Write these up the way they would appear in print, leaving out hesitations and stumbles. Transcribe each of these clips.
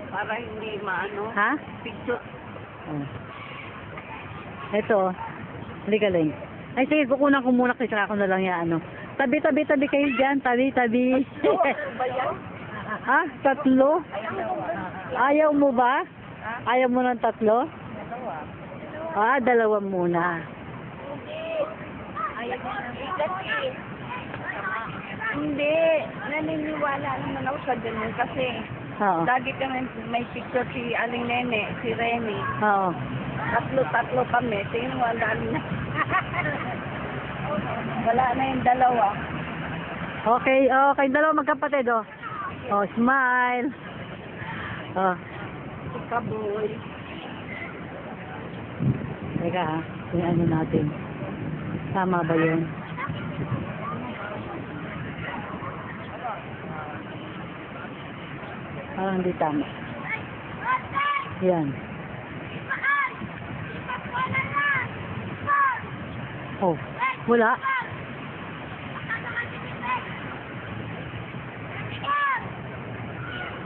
Para hindi maano. Ha? Picture. Oh. Ito. Hindi galing. Ay, sige, kukunan ko muna kasi ako na lang yan, ano. Tabi kayo dyan. Tabi. Ba yan? Ha? Tatlo? Ayaw mo ba? Ayaw mo ng tatlo? Ah, dalawa muna. Hindi. Naniniwala naman ako sa ganyan kasi Oo. lagi kami may picture si Aling Nene, si Remy. Oo. Tatlo kami. Tingnan mo, ang dami na. Wala na yung dalawa. Okay, dalawa magkapatid, oh. Oh, smile. Oh, Si Kaboy. teka ha. Yung ano natin. Tama ba yun? Parang hindi tama. Yan. Oh, wala.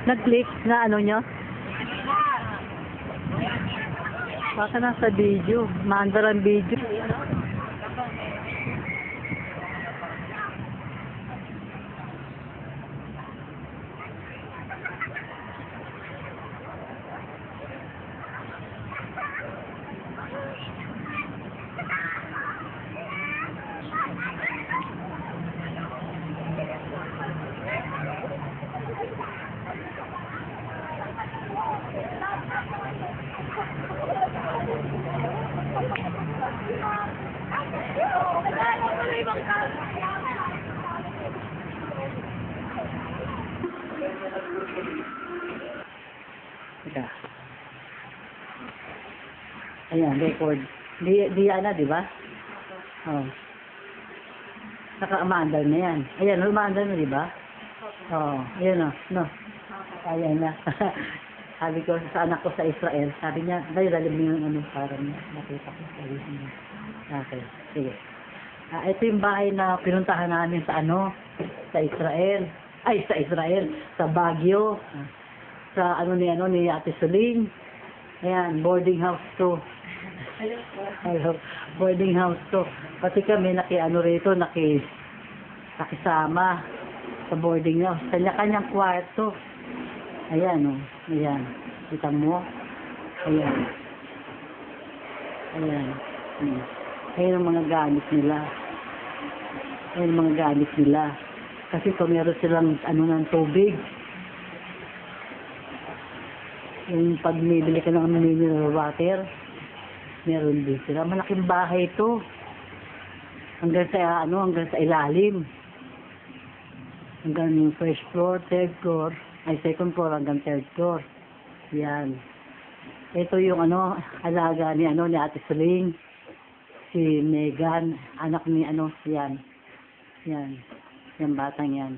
Nag-click na ano nyo? Baka nasa video. Maandar ang video. Teka. Ayan, record. Di na, di ba? Oh. Naka-umandar na yan. Ayan, umandar na, di ba? Oh, ayan o. No. Ayan na. Sabi ko sa anak ko sa Israel, sabi niya, dalim mo yung ano, parang nakita ko. Sabi niya. Okay, sige. Ito yung bahay na pinuntahan namin sa ano, sa Israel. Ay, sa Israel, sa Baguio. Sa ano ni Ate Suling. Ayan, boarding house to. Hello, boarding house to. Pati kami nakisama sa boarding house. Kanya-kanyang kwarto. Ayan, oh. Ayan. Kita mo? Ayan. Ayan. Ayan ang mga gamit nila. Ayan ang mga gamit nila. Kasi kung meron silang ng tubig. Yung pag bibili ka ng mineral water, meron din sila. Malaking bahay ito. Hanggang sa ilalim. Hanggang yung first floor, third floor, second floor hanggang third floor. Yan. Ito yung alaga ni Ate Suling. Si Megan, anak ni yan. Yan. Yung batang yan.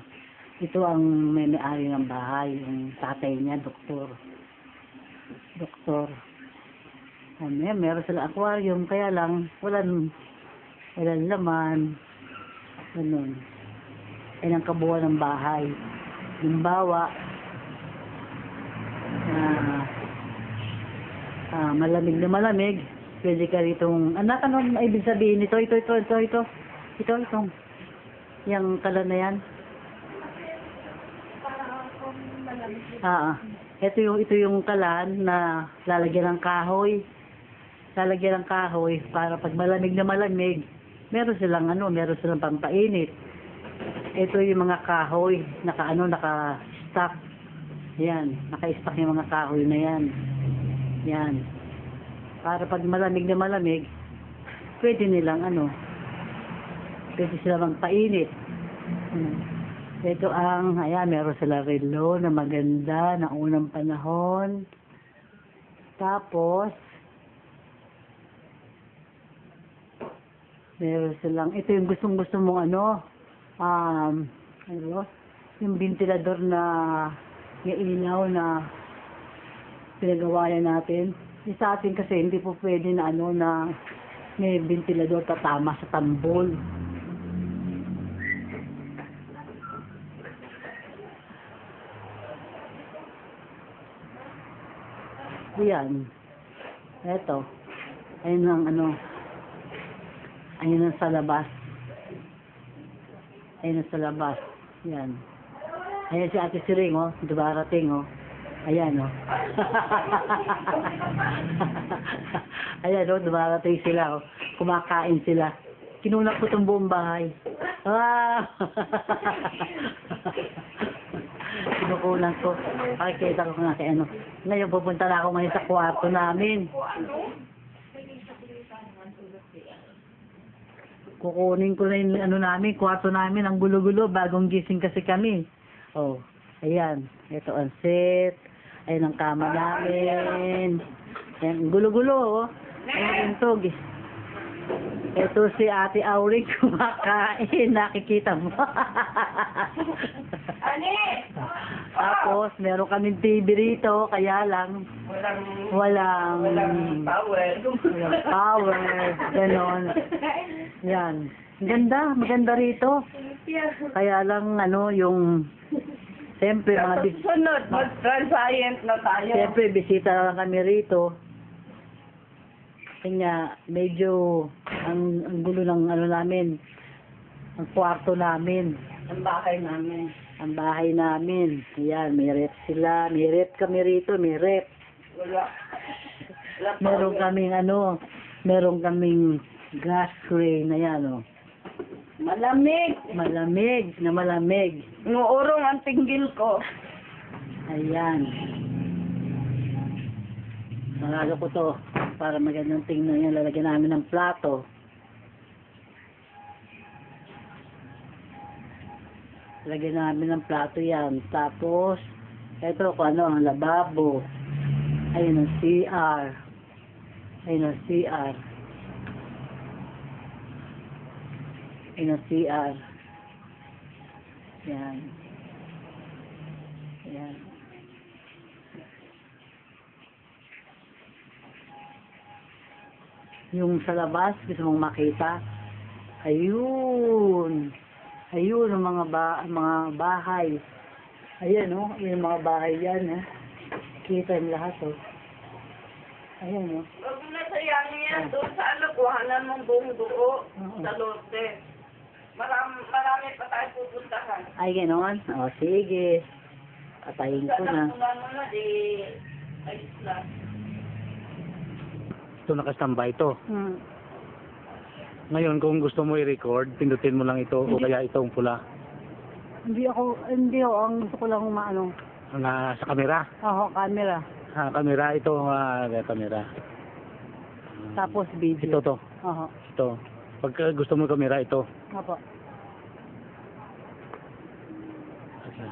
Ito ang may-ari ng bahay. Yung tatay niya, doktor. Meron sila aquarium, kaya lang walang laman. Ganun. Yan ang kabuuan ng bahay. Halimbawa, malamig na malamig, pwede ka ritong, anak, ano ibig sabihin nito? Itong yung kalan na yan. Ito yung kalan na lalagyan ng kahoy. Para pag malamig na malamig, meron silang pampainit. Ito yung mga kahoy, naka-stock. Yan, naka-stock yung mga kahoy na yan. Yan. Para pag malamig na malamig, pwede silang magpainit. Ito meron sila relo na maganda na unang panahon. Tapos, meron silang, ito yung gustong-gusto mong yung ventilador na yung ilaw na pinagawayan natin. Sa atin kasi hindi po pwede na may ventilador tatama sa tambol. Yan. Eto. Ayun ang ano. Ayun ang sa labas. Ayun ang sa labas. Yan. Ayan si Ate Siring, oh. Dumarating, oh. Ayan, oh. Ayan, oh. Dumarating sila, oh. Kumakain sila. Kinunak ko itong buong bahay. Ah! Kinukunan ko. Pakikita ko nga kay ano. Ngayon, pupunta na ako ngayon sa kwarto namin. Kukunin ko na yung ano namin, kwarto namin, ang gulo-gulo, bagong gising kasi kami. Oh, ayan. Ito ang set. Ayan ang kama namin. Ayan, gulo-gulo, oh. Ayan ito. Ito si Ate Auring kumakain. Nakikita mo. Tapos, meron kaming TV rito, kaya lang, walang power. Walang power. Ganon. Yan. Maganda rito. Kaya lang, ano, yung, siyempre, Sunod, mag-transient na tayo. siyempre, bisita lang kami rito. Kanya, medyo, ang gulo ng, ano namin, ang kwarto namin. Ang bahay namin. Ang bahay namin. Ayan, may rep sila. May rep kami rito, may rep. Wala. Meron kaming ano, meron kaming gas crane na yan, oh. Malamig. Malamig, na malamig. Nuurong ang tinggil ko. Ayan. Nalalo ko to para magandang tingnan yan. Lalagyan namin ng plato. Lagyan namin ng plato yan. Tapos, eto kung ano, ang lababo. Ayun ang CR. Ayun ang CR. Ayun ang CR. Yan. Yan. Yung sa labas, gusto mong makita. Ayun. Ayun ang mga bahay. Ayan, oh. Yung mga bahay yan, eh. Kita yung lahat, oh. Ayan, oh. Huwag mo na sayangin yan doon sa alakuhanan mong buong dugo sa lote. Marami pa tayo pupuntahan. Ay, gano'n? O, sige. Patayin ko na. Ayos lang. Ito nakastambay ito. Hmm. Ngayon, kung gusto mo i-record, pindutin mo lang ito o kaya itong pula Hindi ako, ang gusto ko lang maano. na sa kamera. Oo, camera. Kamera, ito, kamera. Tapos video. Ito to. Oo. Ito. Pag gusto mo kamera, ito. Opo. Okay.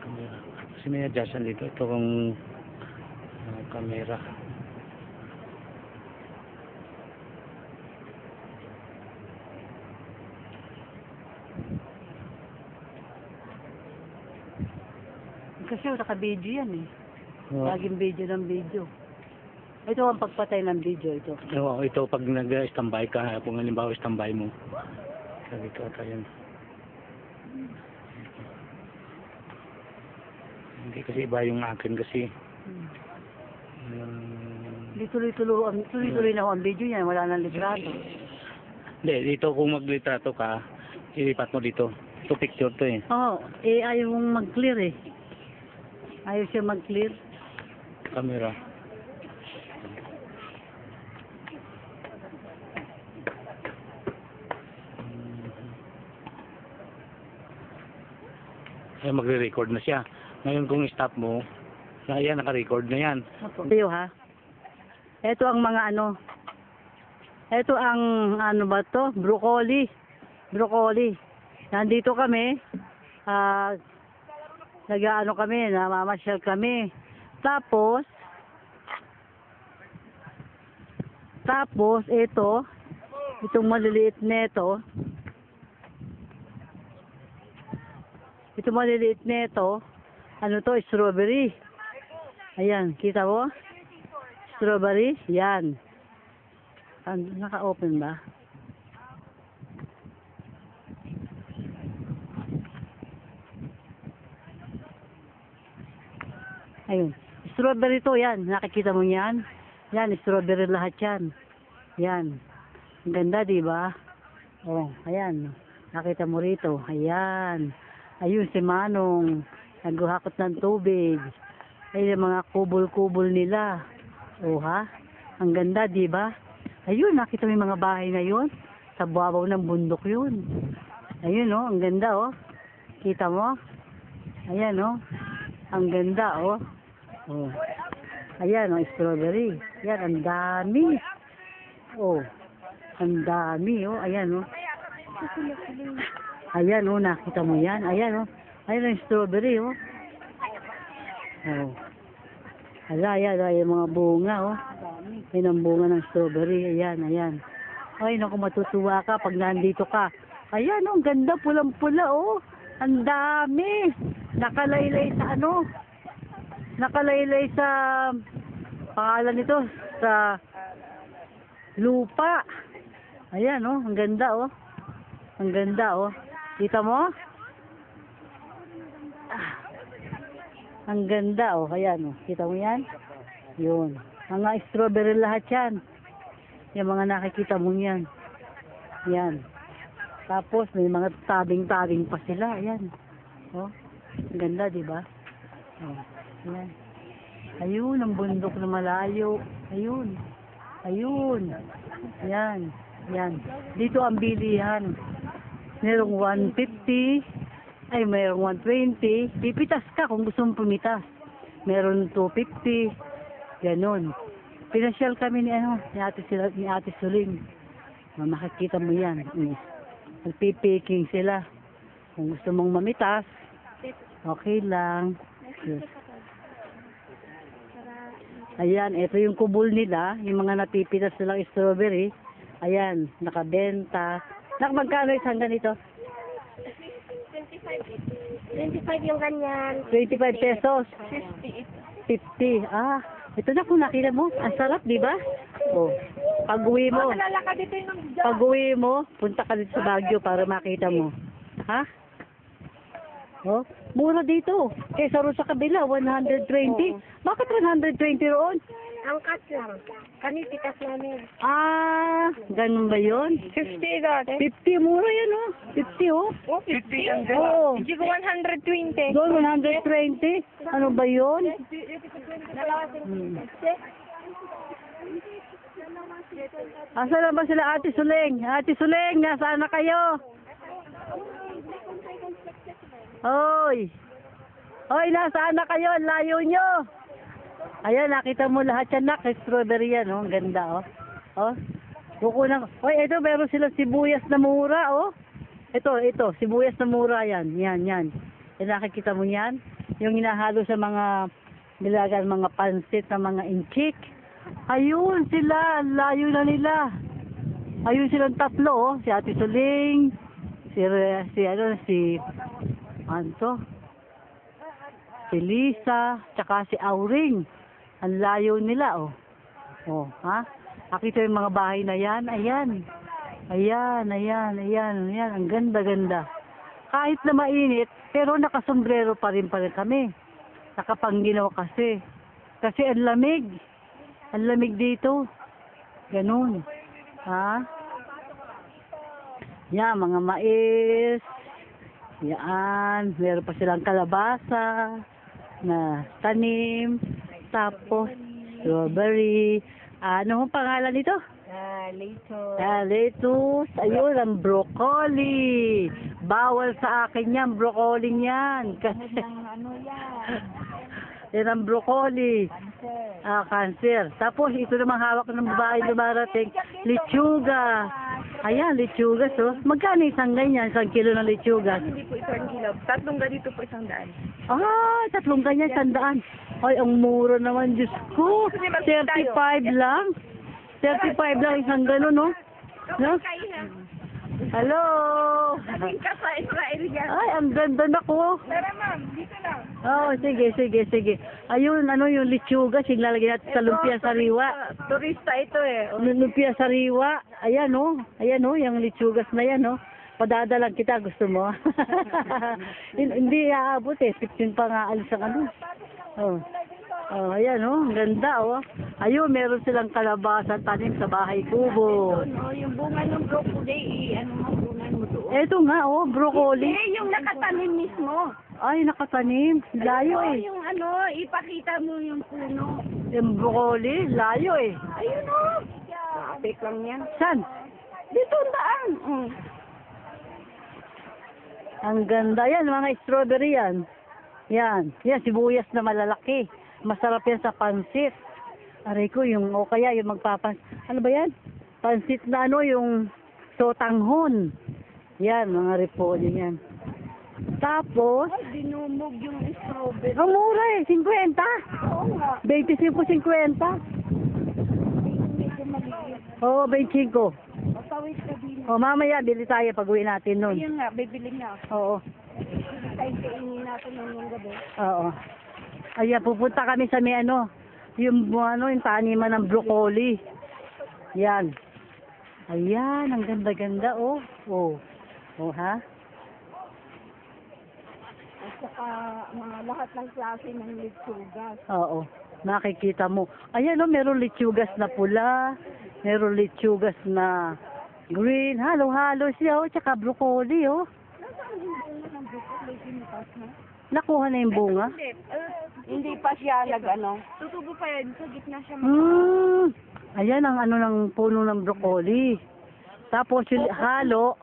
Kamera. Kasi may adjustment dito. Ito kung kamera. Kasi naka-video yan, eh. Oh, Laging video ng video. Ito ang pagpatay ng video, ito. ito pag nag-standby ka, kung halimbawa standby mo. Sabi ko ata yan. Hindi kasi iba yung akin kasi. Hindi tuloy-tuloy na ako ang video yan. Wala nang litrato. Hindi, dito kung maglitrato ka, ilipat mo dito. Ito picture to eh. Oo. Ayaw mong mag-clear, eh. Ayaw siya mag-clear. Camera. Ay, magre-record na siya. Ngayon kung i-stop mo, yan, naka-record na yan. Tayo, ha? Ito ang mga ano. Ito ang ano ba to? Broccoli. Broccoli. Nandito kami. Nag-ano kami, namamasyal kami. Tapos itong maliliit neto. Ito maliliit neto. Ano to? Strawberry. Ayan, kita mo? Strawberry. Yan. Naka-open ba? Ayun. Strawberry to, yan. Nakikita mo yan? Yan, strawberry lahat yan. Yan. Ang ganda, di ba? Oh, ayan. Nakita mo rito. Ayan. Ayun si Manong. Naguhakot ng tubig. Ayun yung mga kubol-kubol nila. Oh, ha? Ang ganda, di ba? Ayun, nakita mo yung mga bahay na yun? Sa babaw ng bundok yun. Ayun, oh. Ang ganda, oh. Kita mo? Ayan, oh. Ang ganda, oh. Oh. Ayan, oh, strawberry. Yan, ang dami. Oh. Ang dami, oh. Ayan, oh. Ayan, oh, nakita mo yan. Ayan, oh. Ayan ang strawberry, oh. Oh. Ayan, yung mga bunga, oh. Ayan ang bunga ng strawberry. Ayan, ayan. Ay, naku, matutuwa ka pag nandito ka. Ayan, oh, ang ganda, pulang-pula, oh. Ang dami. Nakalaylay sa ano? Nakalaylay sa pangalan nito, sa lupa. Ayan, oh, ang ganda, oh. Ang ganda, oh. Kita mo? Ah, ang ganda, oh. Ayan, oh. Kita mo yan? Yun. Mga strawberry lahat yan. Yung mga nakikita mo yan. Yan. Tapos, may mga tabing-tabing pa sila. Ayan. Oh. Ang ganda, di ba? Oh. Ayan. Ayun, ang bundok na malayo. Ayun. Ayun. Yan. Yan. Dito ang bilihan. Merong 150. Ay, merong 120. Pipitas ka kung gusto mong pumitas. Meron 250. Ganon. Pinasyal kami ni Ate Suling. Makikita mo yan. Nagpipiking sila. Kung gusto mong mamitas, okay lang. Yes. Ayan, ito yung kubol nila, yung mga napipitas nilang strawberry. Ayan, nakabenta. Magkano isang ganito? 25 yung ganyan. 25 pesos. 50. Ah, ito na kung nakita mo. Ang sarap, di ba? Oh, pag-uwi mo. Pag-uwi mo, punta ka dito sa Baguio para makita mo. Ha? Oh, mura dito. Kaysa roon sa kabila, 120. Bakit 120 roon? Ang cut lang. Kanipitas namin. Ah, ganun ba yun? 50 dati. 50, mura yan, oh. 50, oh. Oh, 50 ang Oo. Hindi ko 120. Doon, 120. Ano ba yun? Asa na ba sila, Ate Suling? Ate Suling, nasaan na kayo? Hoy! Hoy, nasaan na kayo? Ang layo nyo! Ayan, nakita mo lahat yan, nak. Strawberry yan, oh. Ang ganda, oh. Oh. Kukunan. Hoy, ito, meron silang sibuyas na mura, oh. Ito, sibuyas na mura yan. Yan. Yan, nakikita mo yan? Yung hinahalo sa mga nilagan, mga pansit na mga inchik. Ayun sila, ang layo na nila. Ayun silang tatlo, oh. Si Ate Suling, si Lisa, tsaka si Auring. Ang layo nila, oh. Oh, ha? Nakita yung mga bahay na yan. Ayan. Ayan. Ang ganda-ganda. Kahit na mainit, pero nakasombrero pa rin kami. Nakapangginaw kasi. Kasi ang lamig. Ang lamig dito. Ganun. Ha? Yan, mga mais. Yan. Meron pa silang kalabasa na tanim. Tapos, strawberry. Ano ang pangalan nito? Lettuce. Ayun, ang broccoli. Bawal sa akin yan, broccoli yan. Kasi, yan ang broccoli. Cancer. Tapos, ito namang hawak ng babae lumarating. Lechuga. Ayan, lechugas, oh. Magkano isang ganyan? 1 kilo ng lechugas? Hindi po 1 kilo. 3 ganito po 100. Ah, 3 ganyan, 100. Ay, ang mura naman, Diyos ko. 35 lang. 35 lang isang gano'n, no? No? Hello! Kaming ka sa Israel yan. Ay, ang ganda na ko. Tara ma'am, dito lang. Oh, sige. Ayun, ano yung lechuga, siglalagay natin sa lumpia sariwa. Turista ito eh. Lumpia sariwa. Ayan, oh. Ayan, oh, yung lechugas na yan, oh. Padadalang kita, gusto mo? Hindi aabot eh. 15 pa nga alis ang ano. Oh. Oh, ayan oh, ang ganda oh. Ayun, meron silang kalabasa tanim sa bahay kubo. No, yung bunga ng broccoli, ano mo, bunga mo doon. Eto nga oh, broccoli. Yung nakatanim mismo. Ay, nakatanim. Layo Oo, eh. yung ano, ipakita mo yung puno. Yung broccoli, layo eh. Ayun o. Traffic lang yan. Saan? Dito ang daan. Ang ganda yan, mga strawberry yan. Yan, yan, sibuyas na malalaki. Masarap yan sa pansit. Aray ko, yung, o kaya yung ano ba yan? Pansit na ano, yung sotanghon. Yan, mga repolyo yan. Tapos, Ay, dinumog yung strawberry. ang mura eh, 50. Oo nga. 25-50. Medyo maliit. Oo, 25. Matawid ka din. O, mamaya, bili tayo pag uwi natin nun. Ayun nga, bibili na. Oo, Tayo kainin natin ng gabi. oo. Ayan, pupunta kami sa may ano, yung taniman ng broccoli. Yan. Ayan, ang ganda-ganda, oh. Oh. Oh, ha? At saka mga lahat ng klase ng litsugas. Oo. Nakikita mo. Ayan, oh, meron litsugas na pula. Meron litsugas na green. Halo-halo siya, oh. Tsaka broccoli, oh. Nasaan yung bunga ng broccoli? Pinipas na? Nakuha na yung bunga. Hindi pa siya nag-ano. Tutubo pa yan. Sa gitna siya Ayan ang ano ng puno ng broccoli. Tapos yung halo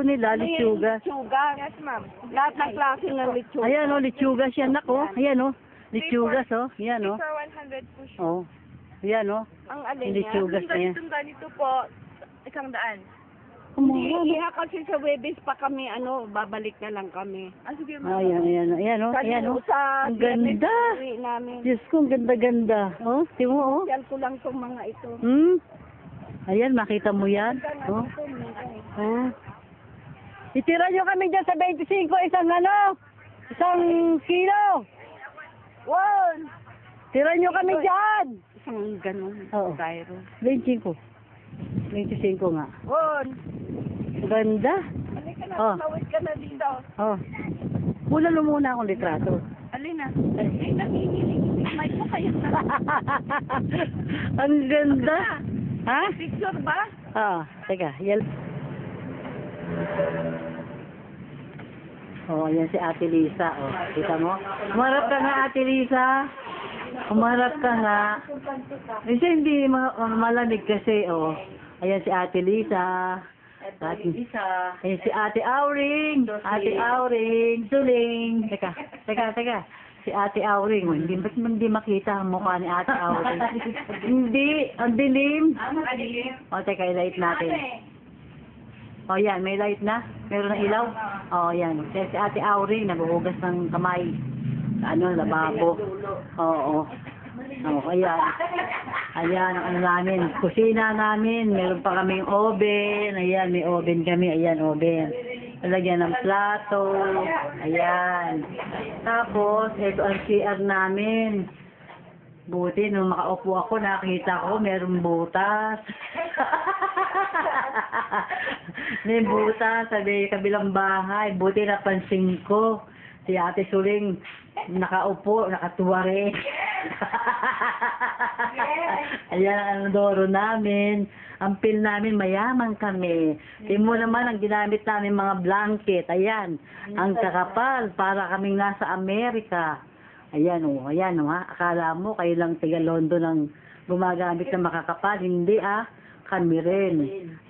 nila, litsugas. Litsugas. Yes, ma'am. Lahat ng klase ng litsugas. Ayan, oh, litsugas yan, nako. Ayan, oh. Litsugas, oh. Ayan, oh. For 100 po siya. Oh. Ayan, oh. Ang alin Yung niya? litsugas na yan. Itong ganito po, 100. Kumura, Hindi, kasi sa Webes pa kami, babalik na lang kami. Ah, sige, ma'am. Ayan, ayan, ayan, oh. Kasi Ayan, oh. sa Ang ganda. uwi namin. Diyos ko, ang ganda-ganda. Oh, tingnan mo, oh. Yan ko lang itong mga ito. Ayan, makita mo yan. Oh. Oh. Itira nyo kami dyan sa 25, isang kilo. One! Tira nyo kami dyan. Isang ganun. Oo. Styro. 25. 25 nga. One! Ganda. Halika na, Oh. tawid ka na dito. Oh. Mula muna akong litrato. Alin na? Eh, nanginginig. May po kayo na. Ang ganda. Ha? Picture ba? Teka. Oh, yan si Ate Lisa. Oh, kita mo? Umarap ka nga, Ate Lisa. Umarap ka nga. Kasi hindi malamig kasi, oh. Ayan si Ate Lisa. Ayan si Ate Auring. Ate Auring. Suling. Teka. Si Ate Auring. Oh, ba't hindi makita ang mukha ni Ate Auring? Hindi. Ang dilim. O, teka, i-light natin. O, yan. May light na? Meron na ilaw? O, yan. Kaya si Ate Auring, naghuhugas ng kamay. Lababo. Oo. Ayan. Ayan, ang ano namin. Kusina namin. Meron pa kaming oven. Ayan, may oven kami. Ayan, oven. Lalagyan ng plato. Ayan. Tapos, ito ang CR namin. Buti, nung makaupo ako, nakita ko, merong butas. May butas sa kabilang bahay. Buti napansin ko. Si Ate Suling, nakaupo, nakatuwa rin. Ayan ang doro namin. Ang pil namin, mayaman kami. Timo naman ang ginamit namin mga blanket. Ayan, ang kakapal, para kaming nasa Amerika. Ayan o, ha. Akala mo, kayo lang taga London ang gumagamit ng makakapal. Hindi kami rin.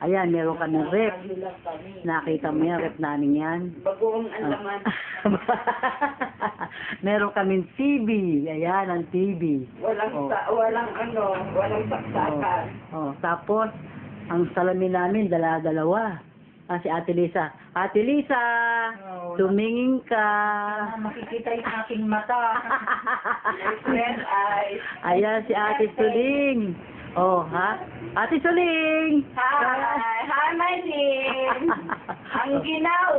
Ayan, meron kami rep. Nakita mo yan, rep namin yan. Bagoong ang laman. Meron kaming TV. Ayan, ang TV. Walang saksakan. Tapos, ang salamin namin, dala-dalawa. Si Ate Lisa. Ate Lisa, tumingin ka. Makikita yung aking mata. Red eyes. Ayan, si Ate Suling. Ha? Ate Suling! Hi, my dear. Ang ginaw.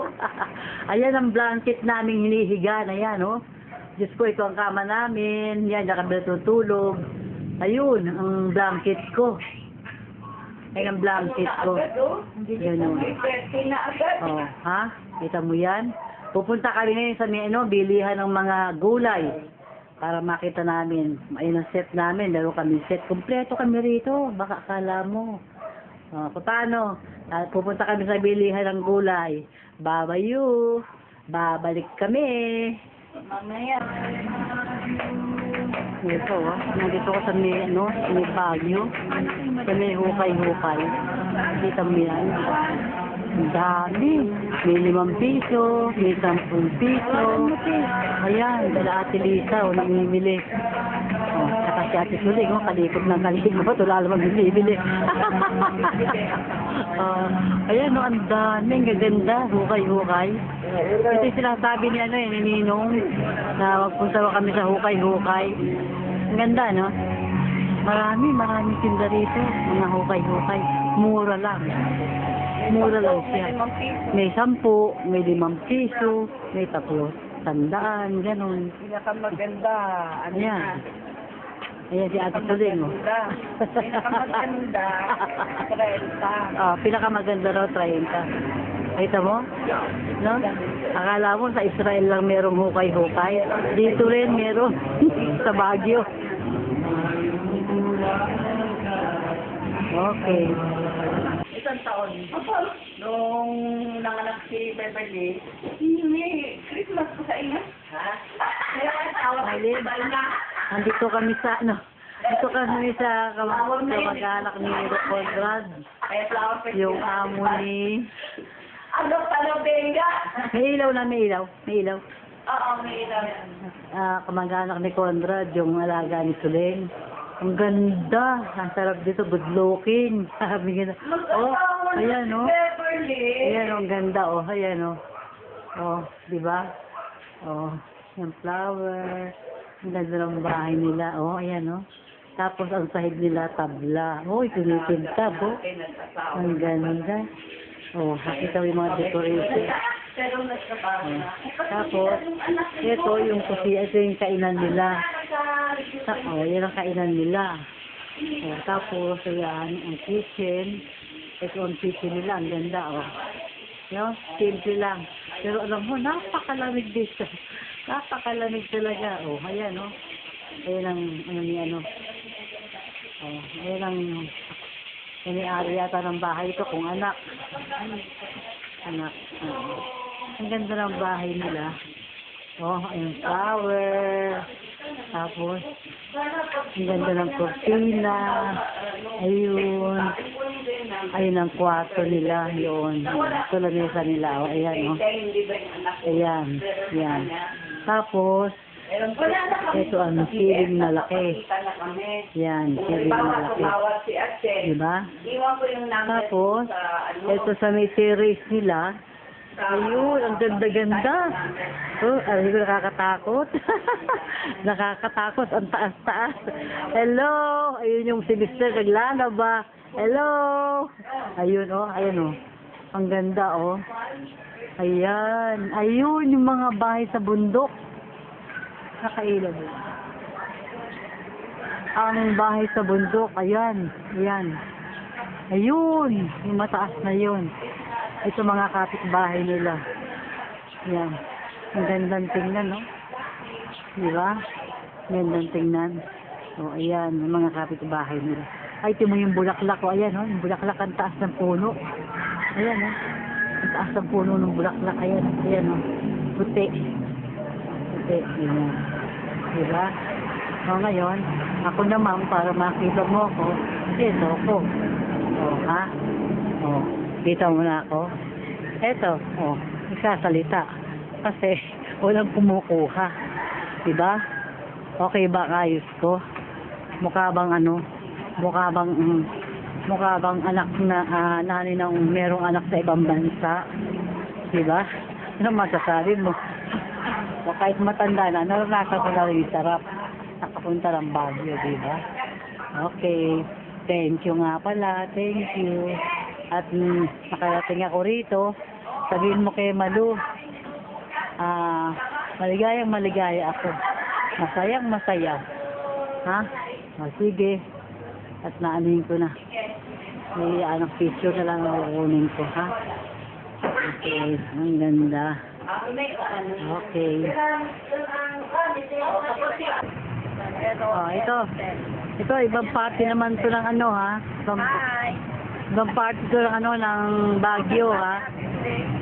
Ayan ang blanket naming hinihiga. Ayan, oh. Diyos ko, ito ang kama namin. Yan, diyan kami natutulog. Ayun, ang blanket ko. Ayan ang blanket ko. Yan, oh. Ha? Kita mo yan? Pupunta kami ngayon sa bilihan ng mga gulay. para makita namin. Ayun ang set namin. Meron kami set. Kompleto kami rito. Baka akala mo. Kung paano, pupunta kami sa bilihan ng gulay. Babayu. Babalik kami. Mamaya. Ito, nandito ko sa may, may Baguio. Sa may hukay-hukay. Kita mo yan. Ang dami. May 5 piso, may 10 piso. Ayan, dala Ate Lisa, namimili. Saka si Ate Suling, kalikot ng kalikot. Wala naman binibili. Ayan, ang dami. Ang gaganda. Hukay-hukay. Ito yung sinasabi ni ni Ninong na magpunta kami sa hukay-hukay. Ang ganda, no? Maraming tinda rito. Mga hukay-hukay. Mura lang. Mura lang siya. May 10, may 5 piso, may 300, ganun. Pinakamaganda. Ano Ayan. Ayan si Ate Suling, Pinakamaganda. 30. Pinakamaganda raw, 30. Kita mo? No? Akala mo sa Israel lang merong hukay-hukay. Dito rin meron sa Baguio. Okay. Isang taon. Nung nanganak si Beverly, hindi Christmas ko sa inyo. Ha? Alin? Nandito kami sa, dito kami sa kamag-anak ni Conrad. Kaya flower festival. Yung amo ni... Ano pala, Benga? May ilaw. Oo, may ilaw. Kamag-anak ni Conrad, yung alaga ni Suling. Ang ganda. Ang sarap dito, good looking. Sabi nga, ayan, Beverly. Ayan, ang ganda, ayan, di ba? Yung flower. Ang ganda ng bahay nila, ayan, Tapos, ang sahig nila, tabla. Tinitintab, Ang ganda. Nakita mo yung mga decoration. Pero nagtrabaho na. Tapos, ito yung kainan nila. Yan ang kainan nila. Tapos, ayan, ang kitchen. Ito ang kitchen nila. Ang ganda, simple lang. Pero alam mo, napakalamig dito. Napakalamig talaga. Ayan, Ayan ang, ayan ang, ini-ari yata ng bahay ito kung anak. Ang ganda ng bahay nila. Ayun, flower. Tapos, ang ganda ng cortina. Ayun. Ayun ang kwarto nila. Yun. Ito lamesa nila. Ayan, Ayan. Yan. Tapos, ito ang ceiling na laki. Yan, ceiling na laki. Diba? Tapos, ito sa may terrace nila. Ayun, ang ganda-ganda. Ay, nakakatakot. Nakakatakot, ang taas-taas. Hello! Ayun yung si Mr. naglalaba. Hello! Ayun, ayun, Ang ganda, Ayan. Ayun, yung mga bahay sa bundok. Nakailan. Ang bahay sa bundok, ayan. Ayun, yung mataas na yun. Ito mga kapitbahay nila. Yan. Ang gandang tingnan, Diba? Gandang tingnan. Ayan, yung mga kapitbahay nila. Ay, ito mo yung bulaklak, ayan, yung bulaklak, ang taas ng puno. Ayan, ang taas ng puno ng bulaklak, ayan, puti. Ayan. Diba? Ngayon, ako naman, para makita mo ako, ito ako. Kita mo na ako. Ito, nagsasalita. Kasi, walang kumukuha. Diba? Okay ba ayos ko? Mukha bang anak na, nani ng merong anak sa ibang bansa. Diba? Ano masasabi mo? Kahit matanda na, naranasan ko na rin yung sarap. Nakapunta ng Baguio, diba? Okay. Thank you nga pala. Thank you. At nakarating ako rito. Sabihin mo kay Malu, maligaya ako. Masayang masaya. Ha? Sige. At naanin ko na. May picture na lang ang kukunin ko, ha? Okay. Ang ganda. Okay. Oh, ito. Ito, ibang party naman to ng ano, ha? Ibang party to ng ano, ng Baguio, ha?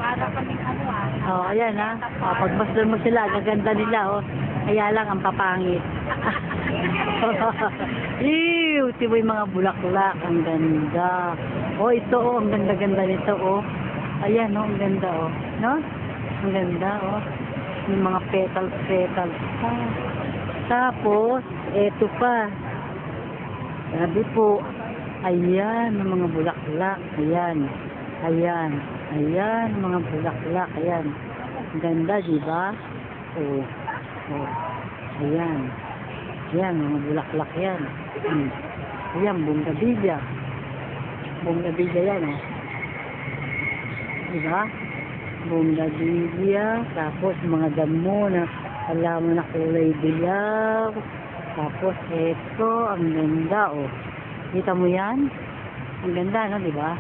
Para kaming ano Oh, ayan, ha? Oh, pagmasdan mo sila, gaganda nila, oh. Kaya lang, ang papangit. Ew! Tibo yung mga bulaklak. Ang ganda. Oh, ito, oh. Ang ganda-ganda nito, oh. Ayan, oh. Ang ganda, oh. No? Ang ganda, oh. Yung mga petals. Ah. Tapos, eto pa. Sabi po, ayan, ang mga bulaklak. Ayan. Ayan, mga bulaklak. Ayan. Ang ganda, di ba? Oh. Oh. Ayan. Ayan, mga bulaklak yan. Ayan, bonggabilya. Bonggabilya yan, eh. Diba? Bonggabilya. Tapos, mga damo na alam mo na kulay dilaw. Tapos, eto, ang ganda, oh. Kita mo yan? Ang ganda, no, diba?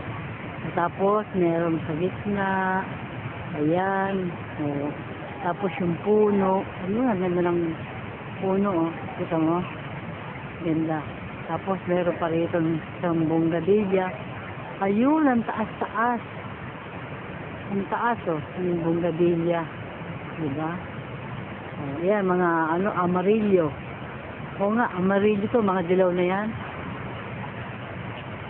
Tapos, meron sa gitna. Ayan. Oh. Tapos, yung puno. Ano, ang ganda ng puno, oh. Kita mo? Ganda. Tapos, meron pa rito isang bonggabilya. Ayun, ang taas-taas. Ang taas, oh. Yung bonggabilya. Diba? Oh, yan, mga, ano, amarillo. Oo nga, amarillo to. Mga dilaw na yan.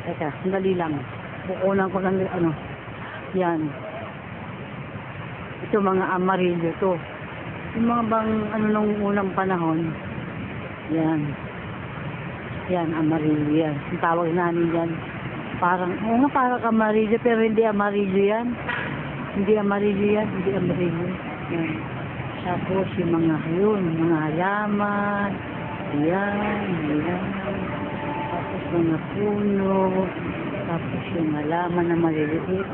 Teka, sandali lang. Kukunan ko ng, ano. Yan. Ito, mga amarillo to. Yung mga bang, ano, nung unang panahon. Yan. Yan, amarillo yan. Ang tawag namin yan. Parang, oo nga, parang amarillo, pero hindi amarillo yan. Hindi amarillo yan. Yan. Tapos, yung mga, yun, mga halaman. Yan. Tapos, mga puno. Tapos, yung halaman na maliliit.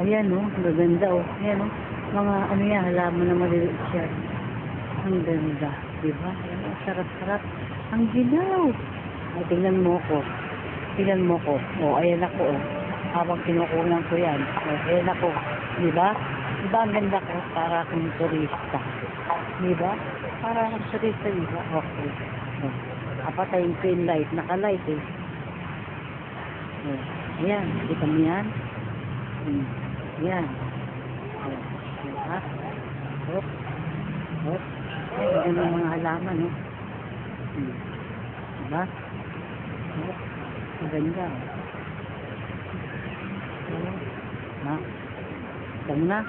Ayan, oh, maganda, oh. Ayan, oh. Mga, ano yan, halaman na maliliit siya. Ang ganda, diba? Ang sarap-sarap. Ang ginaw. Ay, tingnan mo ko. O, ayan ako, oh. Habang kinukunan ko yan. O, ayan ako. Diba? Diba ang ganda ko? Para akong turista. Diba? Para akong turista, diba? Okay. O, apatayin ko yung light. Naka-light, eh. O, ayan. Kita mo yan? Ayan. O, diba? Hop. Ay, ganda ng mga halaman, oh. Diba? Maganda. Ha? Tama na.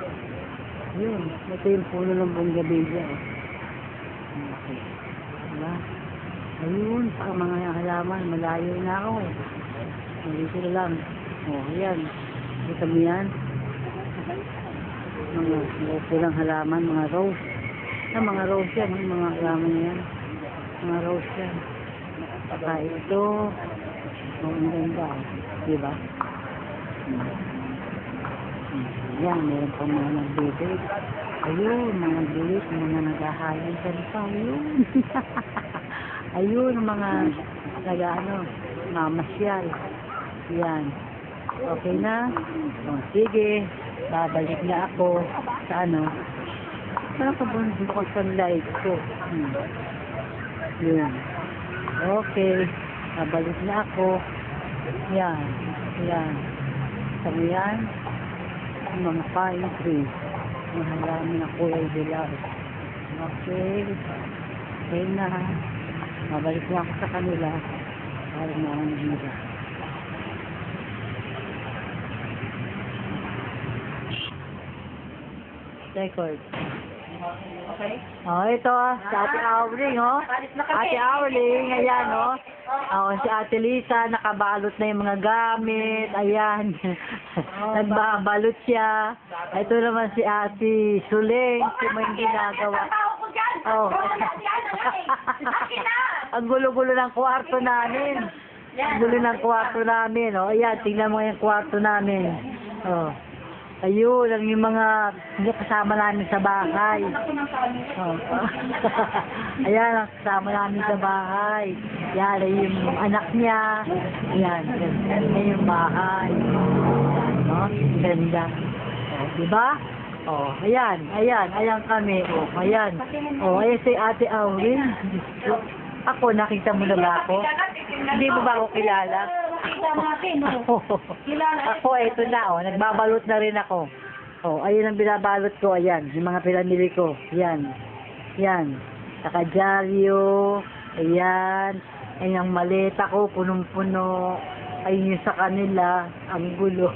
Yun. Ito yung puno ng bonggabilya, oh. Okay. Diba? Ayun. Sa mga halaman. Malayo na ako, eh. Malito na lang. Oh, ayan. Kita mo yan? Mga pulang halaman. Mga rose. Mga rose yan. Mga halaman na yan. Mga rose yan. Saka ito. Ang ganda. Diba? Yan. Meron pa mga nagbibig. Ayun. Mga bilis. Mga naghahayin sa pa. Ayun. Ayun. Mga mamasyal. Yan. Okay na? O, sige. Babalik na ako sa ano. Parang kabundok ko sa light ko. Yun. Okay. Babalik na ako. Yan. Sabi yan. Mga pine tree. Mga halaman na kulay dilaw. Okay. Okay na. Babalik na ako sa kanila. Para na nila. Record. Okay? Oh, ito si Ate Auling, oh. Ate Auling, ayan, oh. Oh, si Ate Lisa, nakabalot na yung mga gamit. Ayan. Nagbabalot siya. Ito naman si Ate Suling, may ginagawa. Oh. Ang gulo-gulo ng kwarto namin. Ang gulo ng kwarto namin, oh. Ayan, tingnan mo yung kwarto namin. Oh. Ayun, ang yung mga kasama namin sa bahay. Oh. Ayan, ang kasama namin sa bahay. Yan, ay yung anak niya. Yan, yan yung bahay. Yan, no? Ganda. Oh, diba? Oh, ayan kami. Oh, ayan. Oh, ayan si Ate Aurel. Ako, nakita mo na ba ako? Hindi mo ba ako kilala? Kita natin, Ako, eto na, oh. Nagbabalot na rin ako. Oh, ayun ang binabalot ko, ayan. Yung mga pinamili ko. Yan. Yan. Saka dyaryo. Ayan. Ayan ang maleta ko, punong-puno. Ayun yung sa kanila. Ang gulo.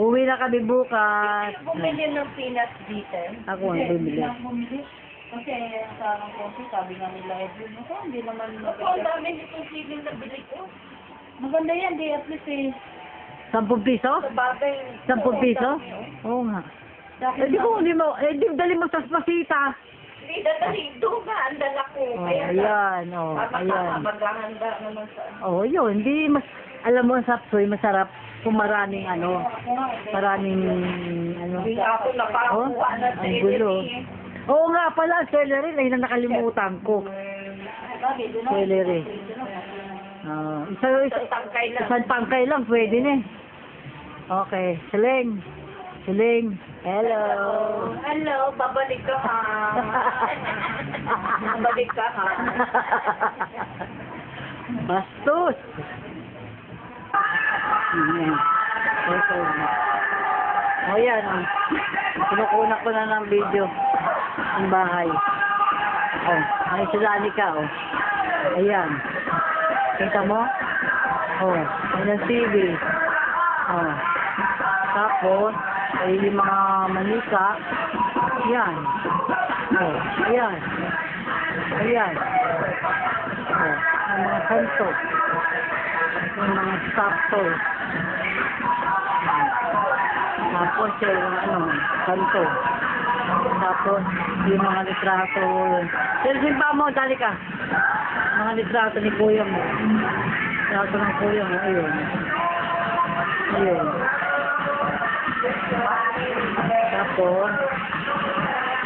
Uwi na kami bukas. Bumili ng peanut butter. Ako ang bumili. Bumili. Kasi sa anong konti, sabi nga nila, hindi naman maganda. Ang dami nitong siling na bili ko. Maganda yan, di at least 10 piso? sa bagay. 10 piso? Oo nga. Di ko, dali mo sa spasita. Hindi, dadalito nga, ang dala ko. Oh, ayan, oh, ayan. Maghahanda naman sa... Oh, yun, di mas, alam mo, ang sapsoy, masarap kung maraming maraming, Hindi nga ako nakakuha na ang gulo. celery. Oo nga pala, celery, ayun ang nakalimutan ko. Celery. Isang tangkay lang, pwede na eh. Okay, Siling. Hello. Hello, babalik ka ha. Babalik ka ha. Bastos. Ayan. O yan, oh. Kinukunak ko na ng video. Ang bahay. Oh, ay sulani ka, oh. Ayan. Kita mo? Oh, ayan ang TV. Oh. Tapos, ay yung mga manika. Yan. Oh, ayan. Ayan. Oh, ang mga santo. Yung mga sakto. Tapos yung santo. Tapos yung mga litrato. Selfie pa mo, dali ka. Mga litrato ni kuya mo. Litrato ng kuya mo, ayun. Ayun. Tapos,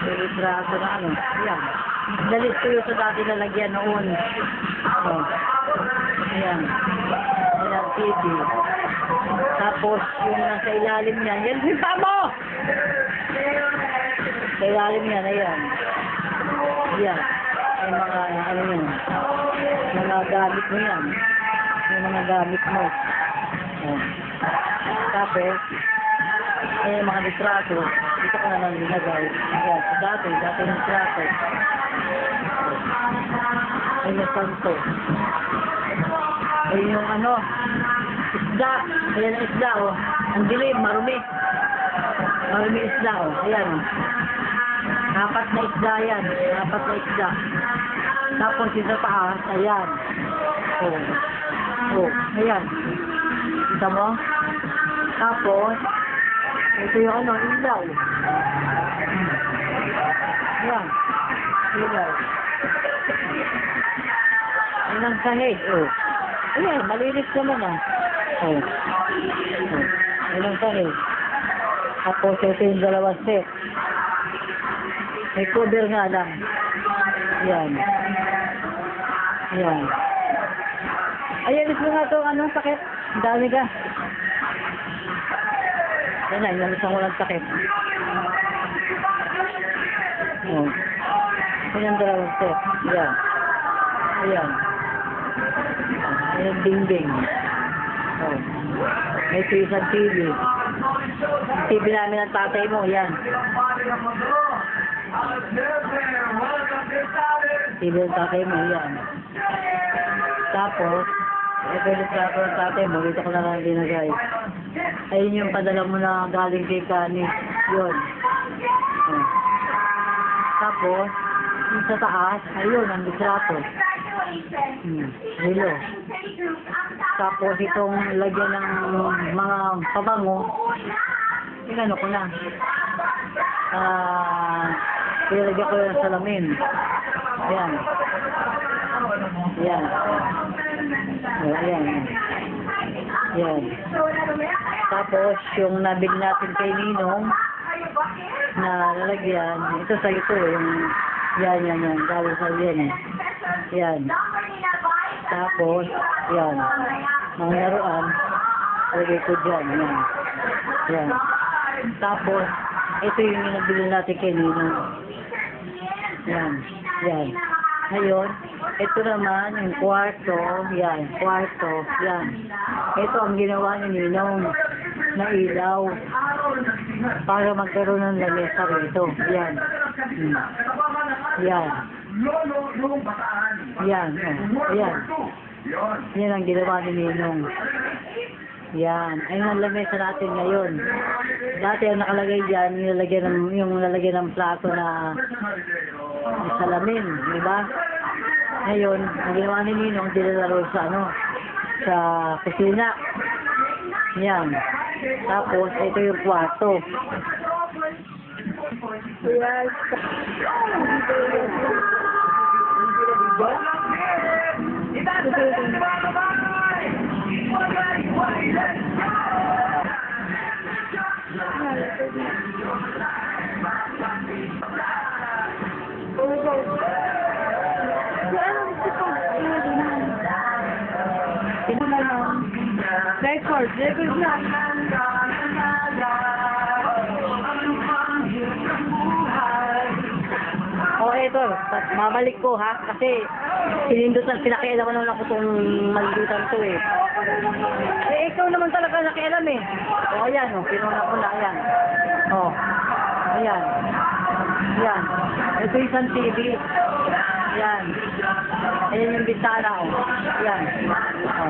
yung litrato na ano, yan. Dalit ko yung sa dati nalagyan noon. Oh. Ayan. Ayan, TV. Tapos, yung nasa ilalim niya, yan, simpa mo! Sa ilalim niya, ayan. Ayan. Yung mga, ano yun, mga gamit mo yan. Yung mga gamit mo. Oh. Tapos, yung mga litrato, dito ko na lang linagay. Ayan, sa dati yung litrato. Ayun yung santo. Ayun yung ano, isda. Ayan ang isda, oh. Ang dilim, marumi. Marumi isda, oh. Ayan, oh. 4 na isda yan. 4 na isda. Tapos yung sa taas, ayan. Oh. Oh, ayan. Kita mo? Tapos, ito yung ano, ilaw. Ayan. Ilaw. Ayan ang sahig, oh. Ayan, malinis naman ah. Oh. Oh. Ayan ang sahig. Tapos ito yung 2 set. May cover nga lang. Ayan. Ayan. Ayan, ito nga ito, ano, sakit. Ang dami ka. Ayan na, inalusan ko lang sakit. Oh. Ayan ang 2 set. Ayan. Ayan. Ayan, ding-ding. Oh. May isang TV. TV namin ng tatay mo, yan. TV ng tatay mo, yan. Tapos, ito yung litrato ng tatay mo, dito ko na lang dinagay. Ayun yung padala mo na galing kay Kani. Yun. Oh. Tapos, yung sa taas, ayun, ang litrato. Hilo. Tapos itong lagyan ng mga pabango, inano ko na. Ilagyan ko yung salamin. Ayan. Ayan. Ayan. Ayan. Tapos yung nabig natin kay Ninong na lalagyan, ito sa ito, yung yan. Galing sa yan eh. Yan. Tapos, yan. Mga laruan, lagay ko dyan. Yan. Yan. Tapos, ito yung nabili natin kay Ninong. Yan. Yan. Ngayon, ito naman yung kwarto. Yan. Kwarto. Yan. Ito ang ginawa ni Ninong na ilaw para magkaroon ng lamesa rito. Yan. Yan. Yan. Oh. Yan. Yan ang ginawa ni Ninong. Yan. Ayun ang lamesa natin ngayon. Dati ang nakalagay dyan, yung lalagyan ng plato na salamin. Di ba? Ngayon, ang ginawa ni Ninong, dinalaro sa sa kusina. Yan. Tapos, ito yung kwarto. Yes. Record na. Okay, ito. Mabalik ko, ha? Kasi, pinakialaman naman ako itong malilitan to, eh. Eh, ikaw naman talaga nakialam, eh. O, ayan, o. Pinuna ko na, ayan. O. Ayan. Ayan. Ito isang TV. Ayan. Ayan yung bintana, o. Ayan. O.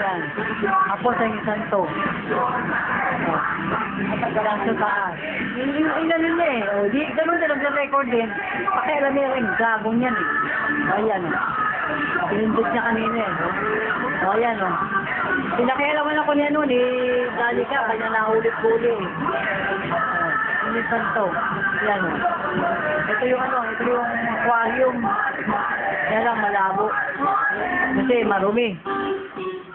Yan. Tapos ang isang to. At ang sa taas. Yung ilan niya eh. O, di, ganun din nag-record din. Pakialam niya rin. Gagong yan eh. O, ayan o. Pinindot niya kanina eh. O, ayan o. Pinakialaman ako niya noon eh. Dali ka, kanya nahulit-huli eh. Yung isang to. Yan o. Ito yung ito yung aquarium. Yan lang, malabo. Kasi marumi.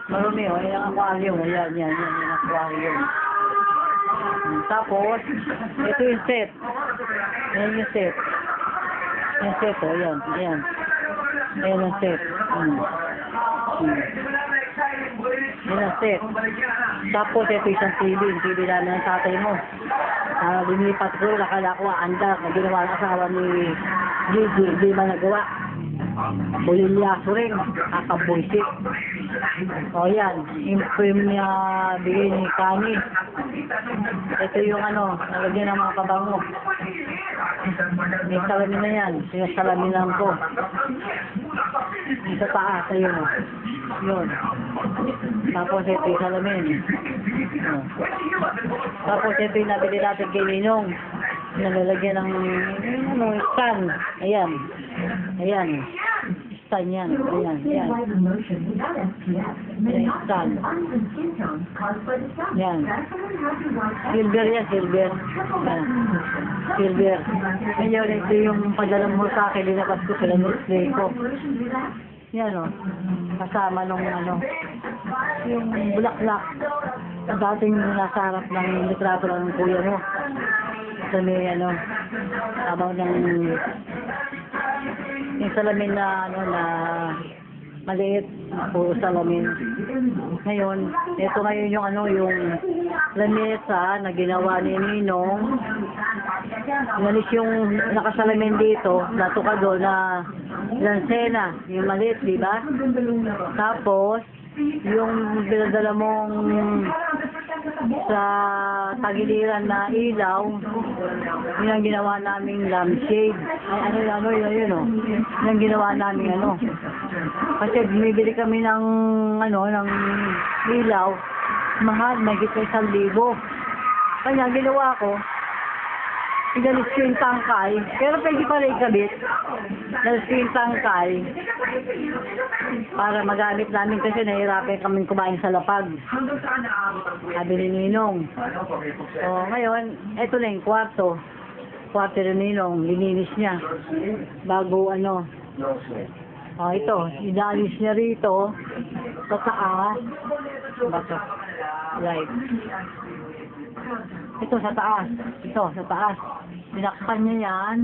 Marumi, o. Yan ang aquarium. Yan ang aquarium. Tapos, ito yung set. Yan yung set. Yung set, o. Yan. Ayan. Ayan ang set. Yan ang set. Tapos, ito isang TV. Yung TV namin ng tatay mo. Lumilipat ko, nakala ko, anda, ginawa ng asawa ni Gigi, di ba nagawa? Bulilyaso rin, kakabuisit. O yan, imprime niya, bigay ni Kani. Ito yung nalagyan ng mga pabango. May salamin na yan, sinasalamin ko. Sa taas, ayun o. Yun. Tapos ito yung salamin. Tapos ito yung nabili natin kay Ninong. Nalalagyan ng stand. Ayan. Ayan. Stand yan. Ayan. Ayan. Ayan. Stand. Ayan. Silver yan. Silver. Ayan. Silver. Ngayon, ito yung padala mo sa akin. Linabas ko sila ng display ko. Yan o. Kasama nung yung bulaklak. Dating nasa harap ng litrato ng kuya mo. Sa may habang ng yung salamin na na maliit, puro salamin. Ngayon, ito ngayon yung yung lamesa na ginawa ni Ninong. Nalis yung nakasalamin dito, natukado na lansena, yung maliit, di ba? Tapos, yung binadala mong sa tagiliran na ilaw, yun ang ginawa naming lampshade. Ay, yun o. Yun ang ginawa naming Kasi bumibili kami ng ilaw, mahal, may git 1,000. Kanya, ginawa ko, inalis ko yung tangkay, pero pwede pa rin ikabit. Inalis ko yung tangkay para magamit namin kasi nahirapan kami kumain sa lapag. Sabi ni Ninong. So, ngayon, eto na yung kwarto. Kwarto ni Ninong, lininis niya. Bago ito, inaalis niya rito sa taas. Bato. Right. Ito sa taas. Ito sa taas. Sinakpan niya yan.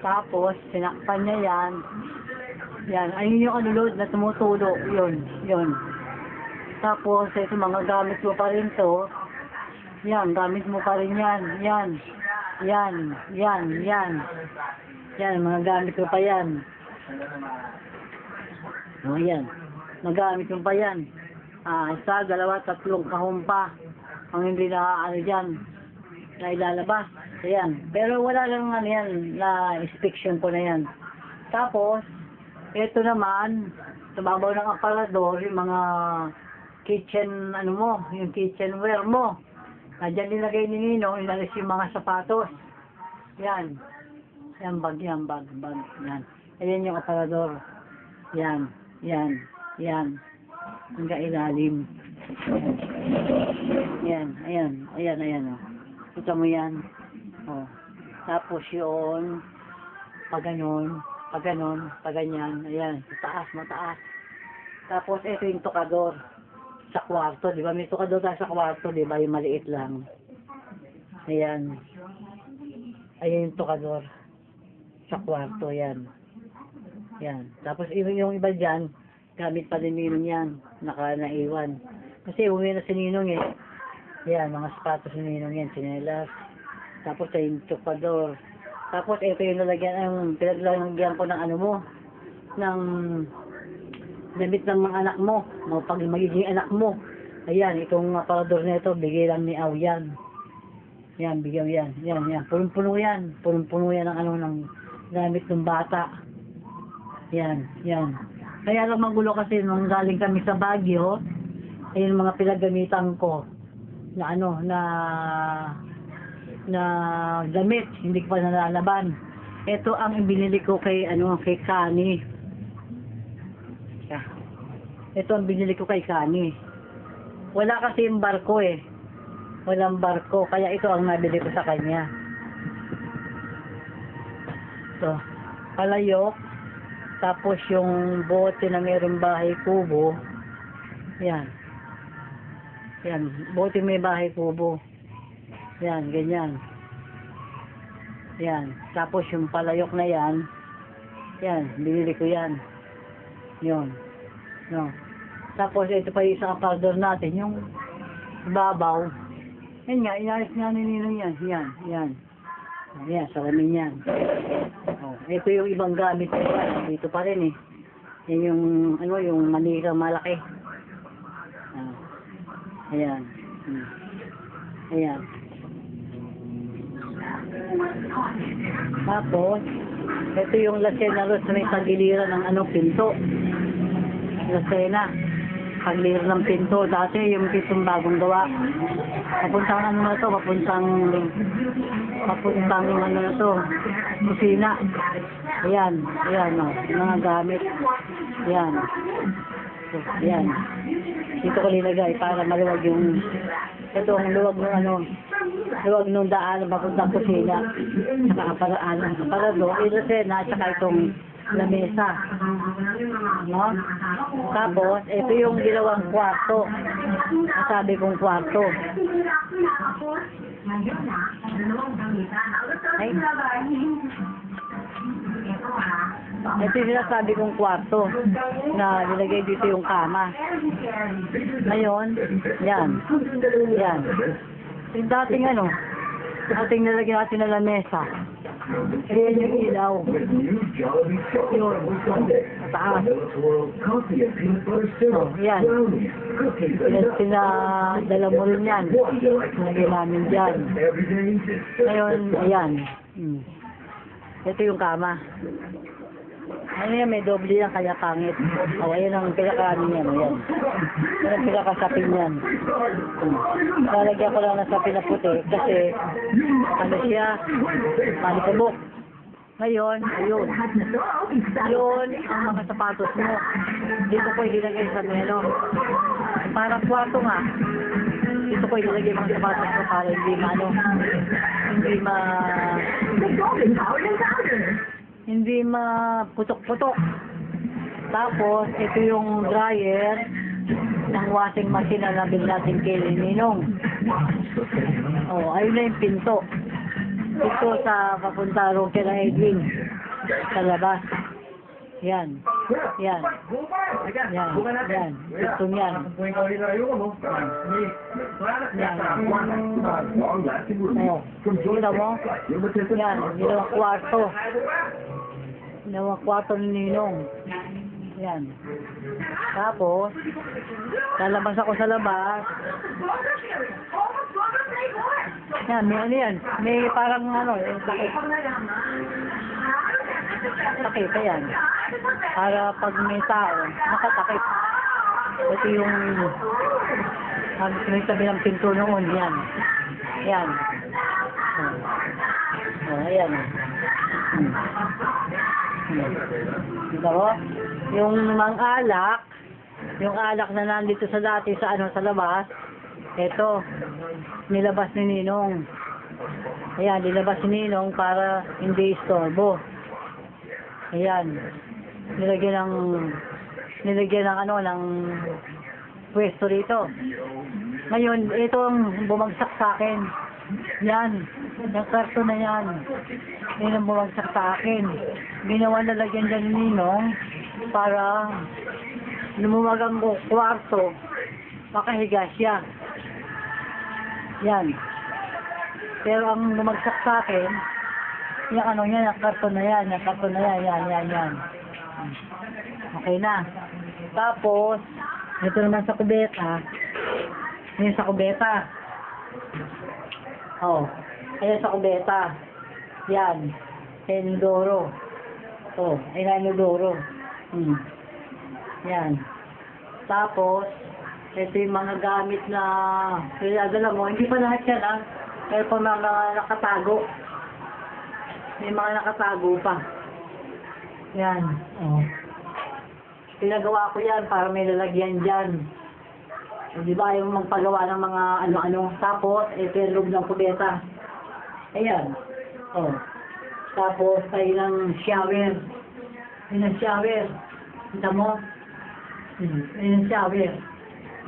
Tapos, sinakpan niya yan. Yan, ayun yung ano load na tumutulo. Yun. Tapos, ito mga gamit mo pa rin to. Yan, gamit mo pa rin yan. Yan, mga gamit mo pa yan. O, yan. Magamit mo pa yan. Isa, dalawa, tatlong kahon pa. Ang hindi na, dyan, na ilalabas. Ayan. Pero wala lang yan, na inspection ko na yan. Tapos, ito naman, tumabaw ng aparador, yung mga kitchen, yung kitchenware mo. Diyan nilagay ni Ninong, inalis yung mga sapatos. Yan. Bag. Yan. Ayan yung aparador. Yan. Hanggang ilalim. Ayan. Oh. Kita mo yan. Oh. Tapos yun, pag ganyan. Ayan, mataas. Tapos ito yung tukador. Sa kwarto, di ba? May tukador tayo sa kwarto, di ba? Yung maliit lang. Ayan yung tukador. Sa kwarto, yan. Tapos yung iba dyan, gamit pa din Ninong yan. Naiwan. Kasi umuwi na si Ninong eh. Yan, mga sapatos ni Ninong yan, sinelas. Tapos yung tukador. Tapos ito yung pinaglalagyan ko ng ng damit ng mga anak mo, pag magiging anak mo. Ayan, itong aparador na ito, bigay lang ni Aw yan. Yan, bigyan yan. Yan. Punong-puno yan. Punong-puno yan ng gamit ng bata. Yan. Kaya lang magulo kasi nung galing kami sa Baguio, ayun mga pinagamitan ko na na damit, hindi ko pa nalalaban. Ito ang binili ko kay Kani. Ito ang binili ko kay Kani. Wala kasi yung barko eh. Walang barko, kaya ito ang nabili ko sa kanya. Ito, palayok. Tapos yung bote na mayroong bahay kubo. Yan, bote may bahay kubo. Yan, ganyan. Yan, tapos yung palayok na yan, binili ko yan. Yun. No. Tapos ito pa yung isang aparador natin, yung babaw. Yan nga, inalis nga ni Ninong yan. Yan, salamin yan. Oh, ito yung ibang gamit ko. Dito pa rin eh. Yan yung Manila malaki. Ayan. Tapos, ito yung lasena ros na may tagiliran ng pinto. Lasena. Tagiliran ng pinto. Dati yung pintong bagong gawa. Papuntang kusina. Ayan, mga gamit. Ayan. Dito ko linagay para maluwag yung luwag nung daan papuntang kusina. Saka aparador, ilasena, saka itong lamesa. No? Tapos, ito yung ginawang kwarto. Sabi kong kwarto. Ito yung sinasabi kong kwarto na nilagay dito yung kama. Ngayon, yan. Yung dating nilagyan natin na lamesa. Ayan yung ilaw. Yun. Mataas. Yan. Pinadala mo rin yan. Nilagay namin dyan. Ngayon, ayan. Ito yung kama. May doble yan, kaya pangit. Ayan ang pinakanin yan. Ayan ang pinakasapin yan. Lalagyan ko lang ng sapin na puti kasi siya, malikabok. Ngayon, ayun. Yun ang mga sapatos mo. Dito ko ilagay sa meno. Parang kwarto nga. Dito ko ilagay mga sapatos mo para hindi maputok-putok. Tapos, ito yung dryer ng washing machine na nabili natin kay Ninong. Ayun na yung pinto. Ito sa papunta ron kay Edwin. Sa labas. Yan. Yan. Yan. Yan. Itong yan. Yan. Oh. Kita mo? Yan. Dalawang kwarto. Dalawang kwarto ni Ninong. Yan. Tapos, lalabas ako sa labas. Yan, may ano yan. May parang ano, takip. Takip, ayan. Para pag may tao, makatakip. Ito yung tabi ng pinto noon, yan. Yan. Ayan. Diba? Yung mga alak na nandito sa dati sa ano sa labas, ito, nilabas ni Ninong. Ayan, nilabas ni Ninong para hindi istorbo. Ayan. Nilagyan ng ano, ng pwesto rito. Ngayon, ito ang bumagsak sa akin. Yan. Yung karton na yan. Yan ang bumagsak sa akin. Ginawa na lagyan dyan ni Ninong para lumuwag ang kwarto. Makahiga siya. Yan. Pero ang bumagsak sa akin, yung ano yan, yung karton na yan, yung karton na yan, yan. Okay na. Tapos, ito naman sa kubeta. Yan sa kubeta. Oh, ayan sa kubeta. Yan. Inodoro. Oh, ayan inodoro. Yan. Tapos, ito yung mga gamit na pinadala mo. Hindi pa lahat yan, ah. Pero pa mga nakatago. May mga nakatago pa. Yan. Oh. Pinagawa ko yan para may lalagyan dyan. Di ba yung magpagawa ng mga ano-ano. Tapos, ito yung loob ng kubeta. Ayan. Oh. Tapos, tayo ng shower. Yun ang shower. Kita mo? Yun ang shower.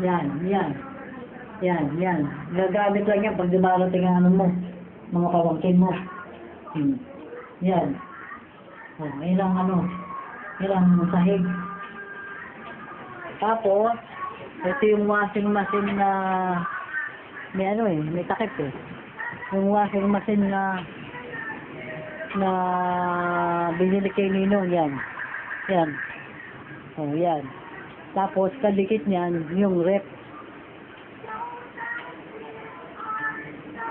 Yan. Gagamit lang yan pag dumarating ang ano mo. Mga pamangkin mo. Yan. Oh, yun ang ano. Yun ang sahig. Tapos, ito yung washing machine na may ano may takip eh. Yung washing machine na binili kay Ninong, yan. Yan. Oh, yan. Tapos, kadikit niyan, yung rep.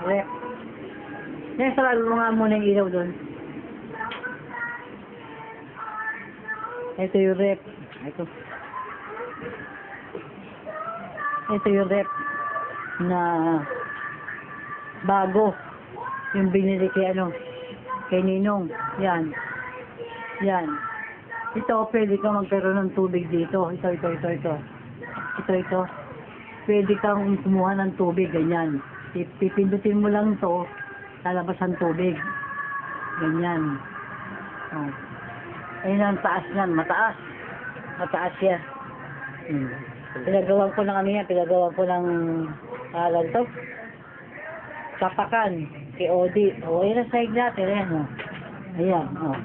Rep. Yan, sarado mo nga muna yung ilaw doon. Ito yung rep. Ito yung rep na bago. Yung binili kay Ninong. Yan. Ito, pwede kang magkaroon ng tubig dito. Ito. Pwede kang kumuha ng tubig, ganyan. Pipindutin mo lang to, lalabas ang tubig. Ganyan. Oh. Ayun ang taas niyan, mataas. Mataas siya. Pinagawan ko ng pinagawan ko ng alam to. Kapakan, kay Odi. O, ayun ang sahig natin, ayan. Ayan, oh.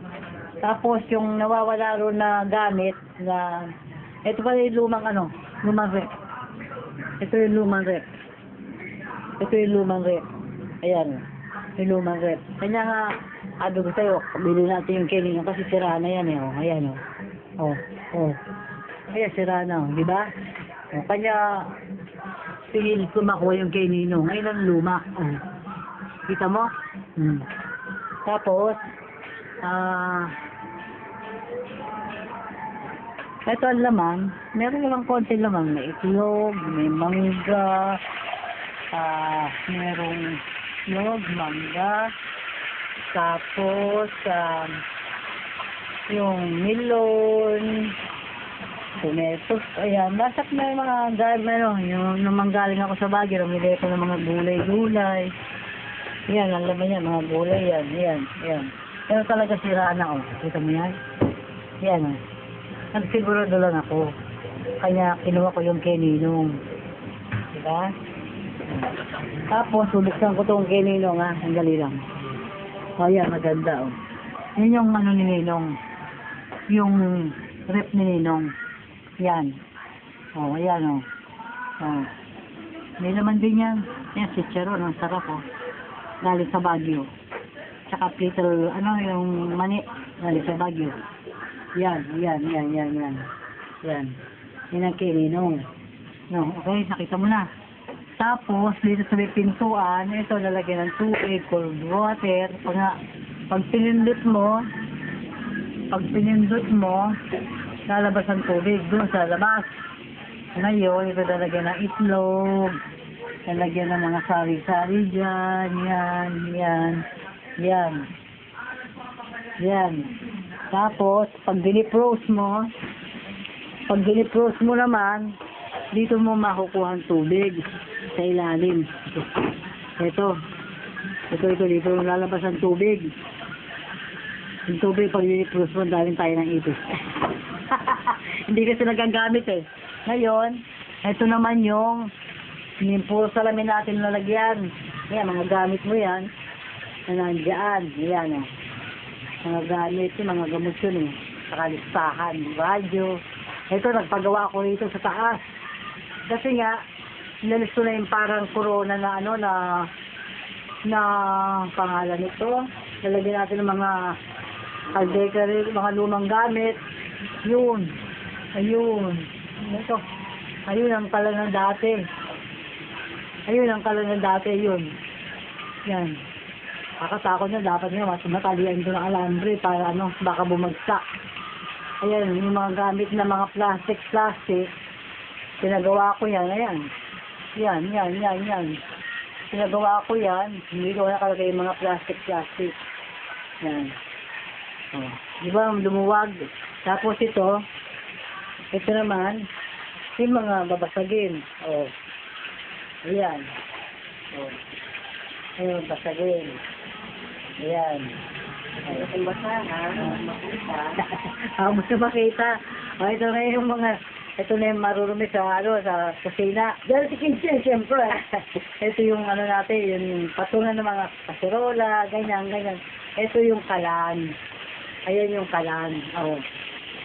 Tapos yung nawawala ron na gamit na ito pala yung lumang rep. Ito yung lumang rep. Ayan. Yung lumang rep. Kanya nga, sabi ko sa'yo, bili natin yung Ninong kasi sira na yan eh. Oh. Ayan oh. Oh. Ayan, sira na oh. Diba? Oh. Kanya, pingin ko makuha yung Ninong. Ngayon ang luma. Oh. Kita mo? Tapos, ito ang laman, meron lang konti laman, may itlog, may mangga, merong itlog, mangga, tapos, yung melon, tomatoes, ayan, basta't may mga, yung manggaling ako sa Baguio, namili ko ng mga gulay-gulay, yan, ang laman yan, mga gulay, yan. Pero talaga sira na, oh, kita mo yan? Yan, oh. Nagsigurado lang ako. Kanya kinuha ko yung Ninong. Diba? Tapos, suluksan ko itong Ninong, ha? Ang dali lang. O, yan, maganda, oh. Yun yung ni Ninong. yung rep ni Ninong. Yan. Oh, ayan oh. Oh. May laman din yan. Yan, si Chicharon. Ang sarap oh. Galing sa Baguio. Tsaka little, yung mani. Galing sa Baguio. Yan. Yan. Yan ang kay Ninong. No, okay, nakita mo na. Tapos, dito sa may pintuan, ito lalagyan ng tubig, cold water. Pag pinindot mo, lalabas ang tubig doon sa labas. Ngayon, ito lalagyan ng itlog, lalagyan ng mga sari-sari dyan, yan. Tapos, pag dinipros mo naman, dito mo makukuha ang tubig sa ilalim. Ito, dito lalabas ang tubig. Yung tubig, pag dinipros mo, daling tayo ng ipis. Hindi kasi nagagamit eh. Ngayon, ito naman yung puro salamin natin lalagyan. Yan, mga gamit mo yan. Na nandiyan. Yan o. Mga gamit, yung mga gamot yun eh. Saka listahan, radyo. Ito, nagpagawa ako rito sa taas. Kasi nga, inalis ko na yung parang corona na pangalan nito. Lalagyan natin ng mga kaldekari, mga lumang gamit. Ayun. Ito. Ayun ang kala ng dati. Yun. Yan. Kakatakot na dapat nga matalian ito ng alambre para baka bumagsak. Ayan, yung mga gamit na mga plastic. Pinagawa ko yan. Ayan. Yan. Pinagawa ko yan. Hindi ko nakalagay yung mga plastic. Yan. Oh. Di ba, lumuwag. Tapos ito naman, yung mga babasagin. Oh. Ayan. Oh. Ayun, basagin. Ayan. Ang basa, ha? Gusto makita. Oh, ito na yung marurumi sa kusina. Dahil si Kinsin, siyempre. Ito yung natin, yung patungan ng mga kaserola, ganyan. Ito yung kalan. Ayan yung kalan. Oh.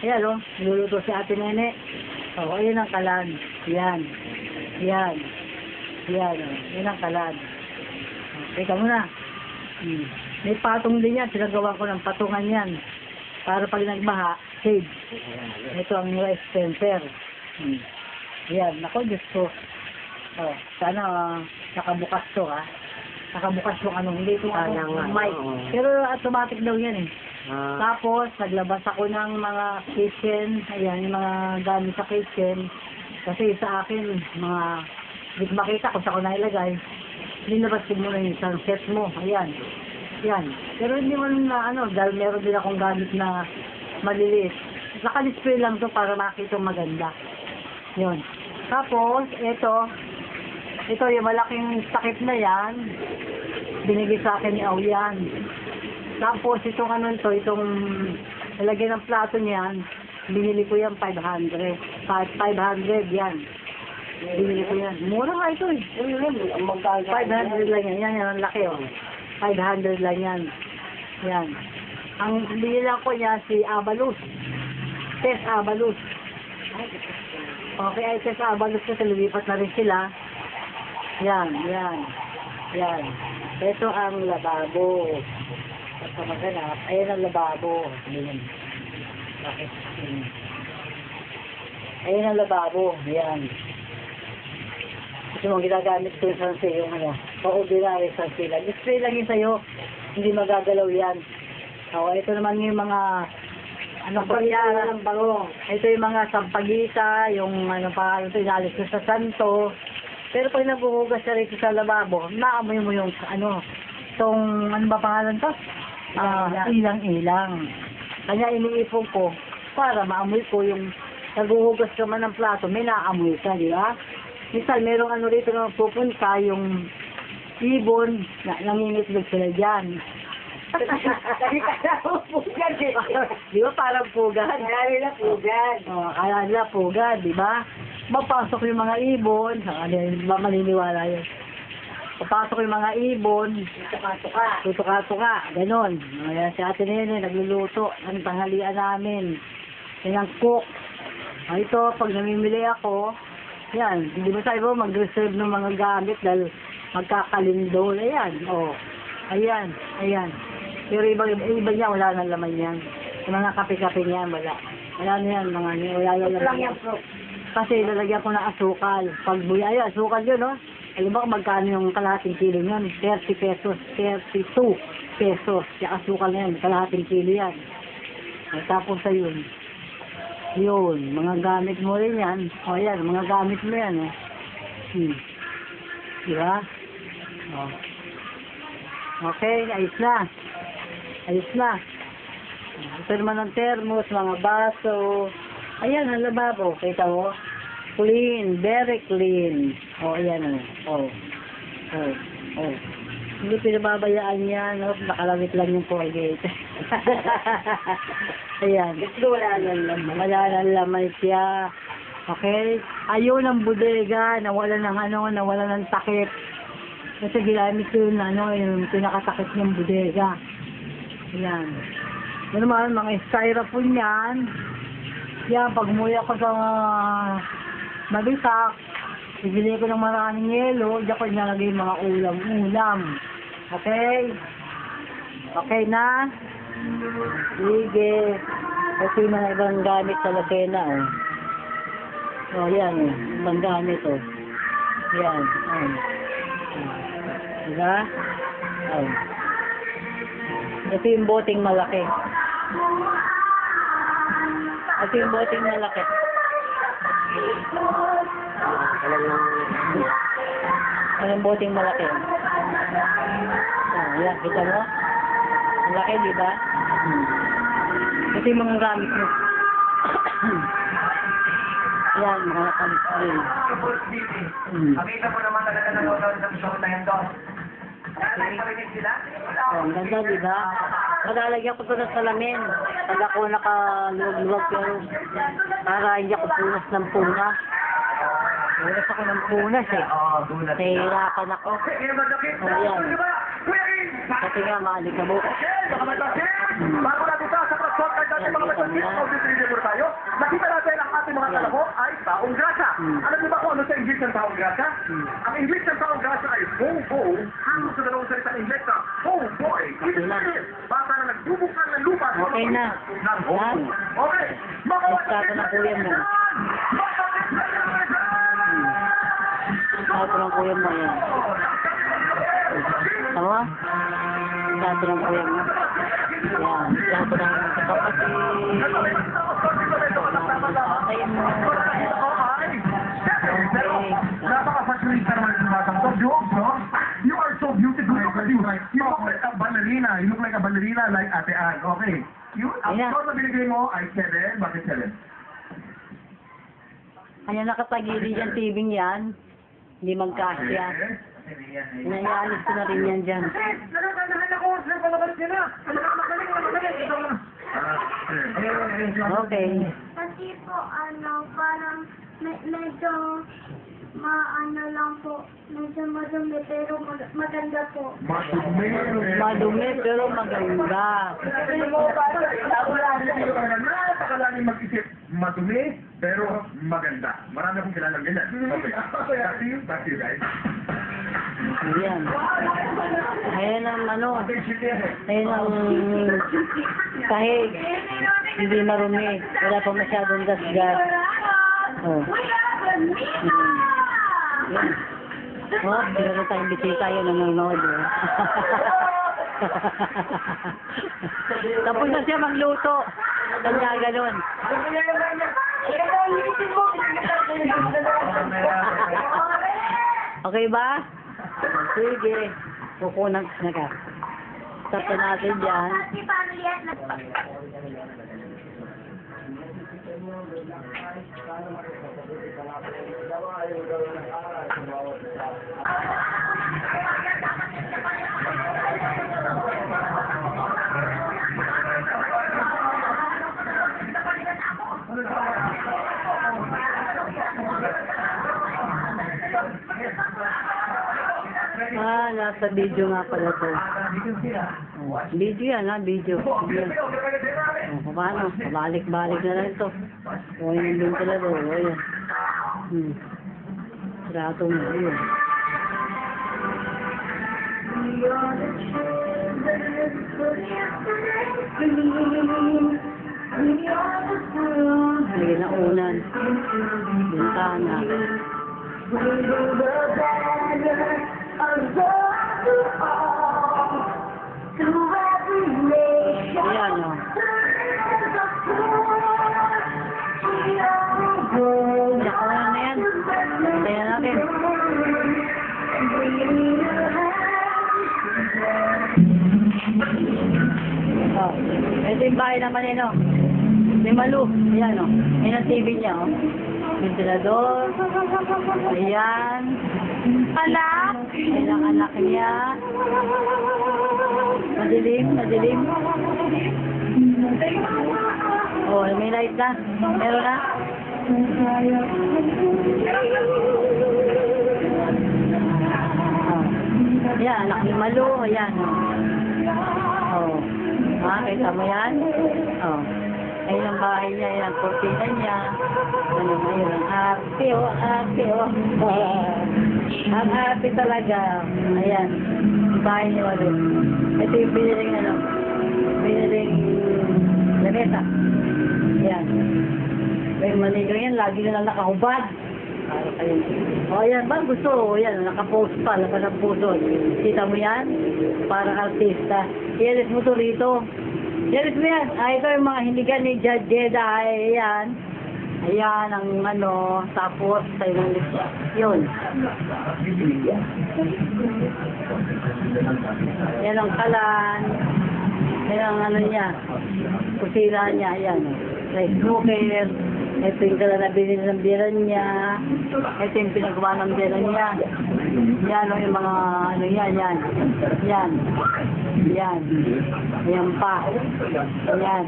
Ayan, niluluto si Ate Nene. Oh, ayan ang kalan. Yan. Yan ang kalan. Teka muna. May patong din yan. Pinagawa ko ng patungan yan. Para pag nagbaha, shade. Ito ang rice dispenser. Yan. Ako, Diyos ko. Oh, sana nakabukas to, ha. Nakabukas yung hindi ito mic. Pero automatic daw yan, eh. Tapos, naglabas ako ng mga kitchen. Ayan, yung mga gamit sa kitchen. Kasi sa akin, hindi ko makita kung saan ko nailagay. Linabas ko muna yung sunset mo. Ayan. Yan. Pero hindi mo dahil meron din akong gamit na maliliit. Naka-display lang to para makita maganda. Yun. Tapos, ito yung malaking sakit na yan. Binigay sa akin ni Auyan. Tapos, itong itong lalagyan ng plato niyan, binili ko yan 500 yan. Binili ko yan. Mura nga ito eh. 500 lang yan. Yan ang laki oh. 500 lang yan. Yan. Ang binilang ko niya si Abalus. Tess Abalus. Okay, ay Tess Abalus kasi lumipat na rin sila. Yan. Ito ang lababo. At maganap, ayan ang lababo. Bakit? Ayan ang lababo. Yan. Ito mong ginagamit ko yung sanse, yung pa-ordinary sanse lang. Display lang yun sa'yo, hindi magagalaw yan. Ito naman yung mga, ng bango. Ito yung mga sampagita, yung pangalan ito, inalis ko sa santo. Pero pag naghuhugas ka rito sa lababo, naamoy mo yung, itong, ba pangalan to? Ilang-ilang. Kanya iniipon ko, para maamoy ko yung, naghuhugas ka man ng plato, may naamoy ka, di ba? Minsan, merong rito na pupunta, yung ibon, nangingitlog sila dyan. Di ba parang pugad? Kaya nila pugad, di ba? Mapasok yung mga ibon, maniniwala yun. papasok yung mga ibon, tutuka-tuka, ganon. Ayan, si Ate Nene, nagluluto ang tanghalian namin. Yan ang cook. Ito, pag namimili ako, yan, hindi ba sabi mo, mag-reserve ng mga gamit dahil magkakalindol. Ayan, ayan, ayan. Pero iba niya, wala nang laman yan. Yung mga kape-kape niya, wala. Wala na yan, mga wala na laman. Kasi lalagyan ko ng asukal. Pag buya, ay, asukal yun, no? Alam mo kung magkano yung kalahating kilo yan? 30 pesos, 32 pesos. Yung asukal na yan, kalahating kilo yan. Tapos sa yun, mga gamit mo rin yan. O yan, mga gamit mo yan, eh. Diba? O. Okay, ayos na. Ayos na. Ito naman ang thermos, mga baso. Ayan, ang lababo. Kita mo? Clean, very clean. Ayan, Hindi pinababayaan yan. Nakalamit lang yung Colgate. Ayan. Wala nang laman siya. Okay? Ayaw ng bodega, nawala ng takip. Kasi ginamit ko yung pinakatakip ng bodega. Ayan. Ito naman, mga styrofoam yan. Yan, pag umuwi ako sa Mabisak, bibili ko ng maraming yelo, diyan ko nalagay yung mga ulam. Okay? Okay na? Sige. Kasi mga ibang gamit sa Lucena, yan, ibang gamit, Yan, Diba? Ito yung boteng malaki. Anong boteng malaki? Yan, kita mo? Malaki, di ba? Ito yung mga gamit mo. Yan, mga nakamit din. Makita mo naman talaga nanonood ng show na yun doon. Ang ganda, di ba? Malalagyan ko ito ng salamin. Pag ako nakaluwag-luwag, pero para hindi ako punas ng punas. Punas ako ng punas, Nahihirapan ako. Ayan. Kasi nga, maalikabok. Bago natin sa crosswalk card natin mga distributor tayo, nakita natin ang ating mga kalako ay taong grasa. Alam niyo ba kung ano sa English ng taong grasa? Ang English ng taong grasa ay homeboy. Hanggang sa dalawang salita ng English na homeboy. Bata na nagbubukan ng lupa. Okay na. Okay. Basta na kuya mo. Basta ng kuya mo yan. Tama? Basta ng kuya mo. Yan. Basta ng kapatid. Ayun mo. Napaka-fashion naman yung batang to. You are so beautiful. Look at you. You look like a ballerina. You look like a ballerina like Ate Ann. Okay. Ang score na binigay mo ay 7. Bakit 7? Kanya nakatagili yan, tibing yan. Hindi magkasya. Inayaalis ko na rin yan dyan. Nakakanahan ako. Sir, palabas niya na. Magaling. Okay. Kasi po, parang medyo lang po. Medyo madumi, pero maganda po. Madumi, pero maganda. Napakalaking mag-isip. Madumi, pero maganda. Marami akong kilalang ganyan. Okay. Thank you guys. Ayan. Ayan ang ayan ang kahit hindi marumi. Wala pa masyadong gasgas. Yan. Meron tayong bisita yun nanonood. Tapos na siya magluto. Kanya ganun. Okay ba? Sige. Kukunan na ka. Stop na natin dyan. nasa video nga pala to. Oh, video yan ha, video. Yan. Oh, paano? Balik-balik na lang ito. O, yun yung talaga. O, yan. Ratong na yun. Lagi na unan. Bintana. Ayan o. Nakuha na yan. Kaya natin. Oh, ito yung bahay naman yun o. May Malu. Ayan o. Ayan ang TV niya o. Ventilador. Ayan. Anak. Ayan ang anak niya. Madilim, madilim. Oh, may light na. Meron na. Oh. Ayan, anak ni Malu. Ayan o. Oh. Ha, kita mo yan? Oh. Ayun ang bahay niya, ayun ang kurtina niya. Ano mo yun, ang happy, oh, happy, oh. Ang happy talaga. Ayan, ang bahay niya walo. Ito yung piniling, ano, piniling lamesa. Ayan. May maligaw yan, lagi na lang nakahubad. Ayun. O, ayan ba, gusto, ayan, nakapost pa, nakapost. Kita mo yan? Parang artista. Ialis mo to rito. Yaris mo yan. Ito yung mga hinigan ni Judge Jeda. Ayan. Ayan ang ano. Tapos, tayo ng list. Yun. Yan ang kalan. Yan ang ano niya. Kusira niya. Ayan. Rice cooker. Ito yung kalan na binili ng biran niya. Ito yung pinagawa ng biran niya. Yan o yung mga ano yan. Yan. Yan. Yan. Yan pa. Yan.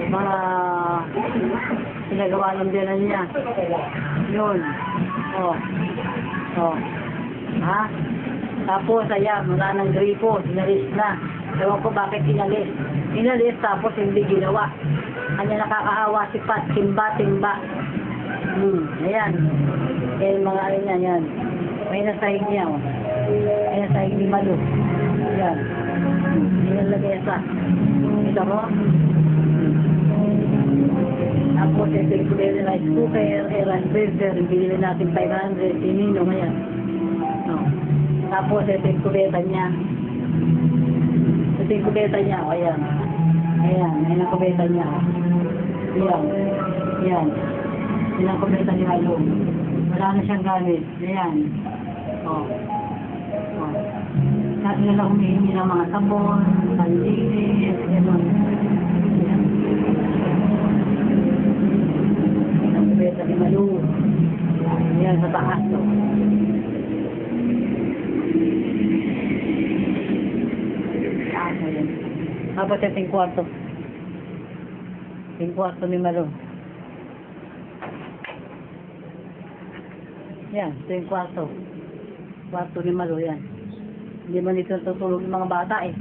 Mga pinagawa ng biran niya. Yun. O. O. Ha? Tapos, ayan, wala ng gripo. Inalis na. Ewan ko bakit inalis. Inalis, tapos hindi ginawa. Kanya nakakaawa si Pat. Timba. Ayan. Ayan, mga ano niya, yan. May nasahig niya, o. May nasahig ni Malu. Ayan. Nilalagay sa. Ito mo. Tapos, ito yung kulay na rice cooker, rice burger, binili natin 500, sinino, ayan. O. Tapos, ito yung kubeta niya. Ito yung kubeta niya, o, ayan. Ayan, ayan ang kubeta niya. Ayan. Ayan. Ayan ang kubeta ni Malu. Wala na siyang gamit. Ayan. O. O. Dati na lang humihingi ng mga sabon, pandilis, gano'n. Ayan. Ayan ang kubeta ni Malu. Ayan, sa taas. O. Taas mo yan. Tapos ito yung kwarto. Yung kwarto ni Malu. Yan, ito yung kwarto. Kwarto ni Malu, yan. Hindi man dito natutulog yung mga bata eh.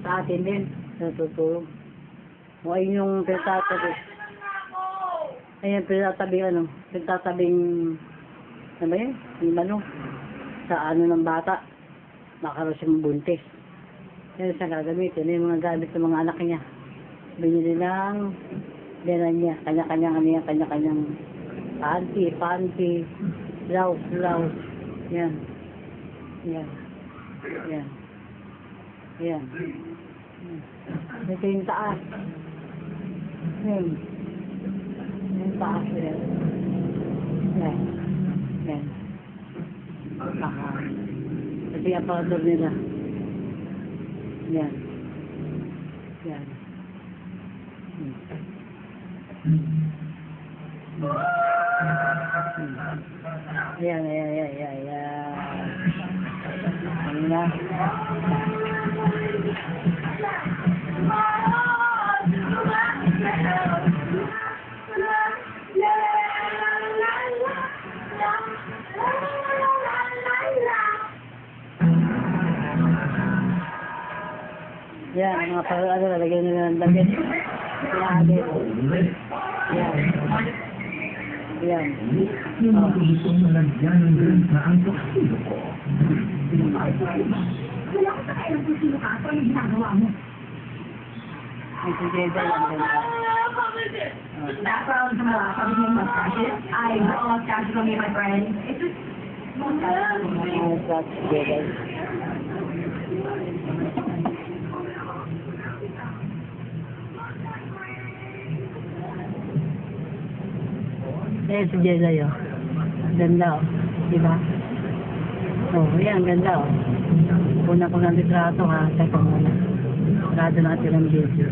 Sa atin din, natutulog. O ayun yung pinagtatabi. Ayun, pinagtatabing ano, pinagtatabing, ano ba yun? Ni Malu. Sa ano ng bata. Makaroon siyang buntis. Yan siyang gagamitin. Yung mga gamit ng mga anak niya. Binili ng bera niya. Kanya-kanyang ano yan, kanya-kanyang panty, blouse. Yan. Yan. Yan. Yan. Ito yung taas. Yan. Yung taas yan. Yan. Yan. Ito yung aparador nila. Yan. Yan. Ayan. Ano na? Yan, mga parang ano, lalagyan nila ng damit. Yan. Yan. Yan. Oh. Ay, si Jeda yan. Background sa mga pagiging mag-fashion, I love casual me, my friend. It's just, Eh, si Jeda yun. Ganda, oh. Diba? Oh, yan, ganda, oh. Una ko ng litrato, ha. Teka muna. Litrato natin ang video.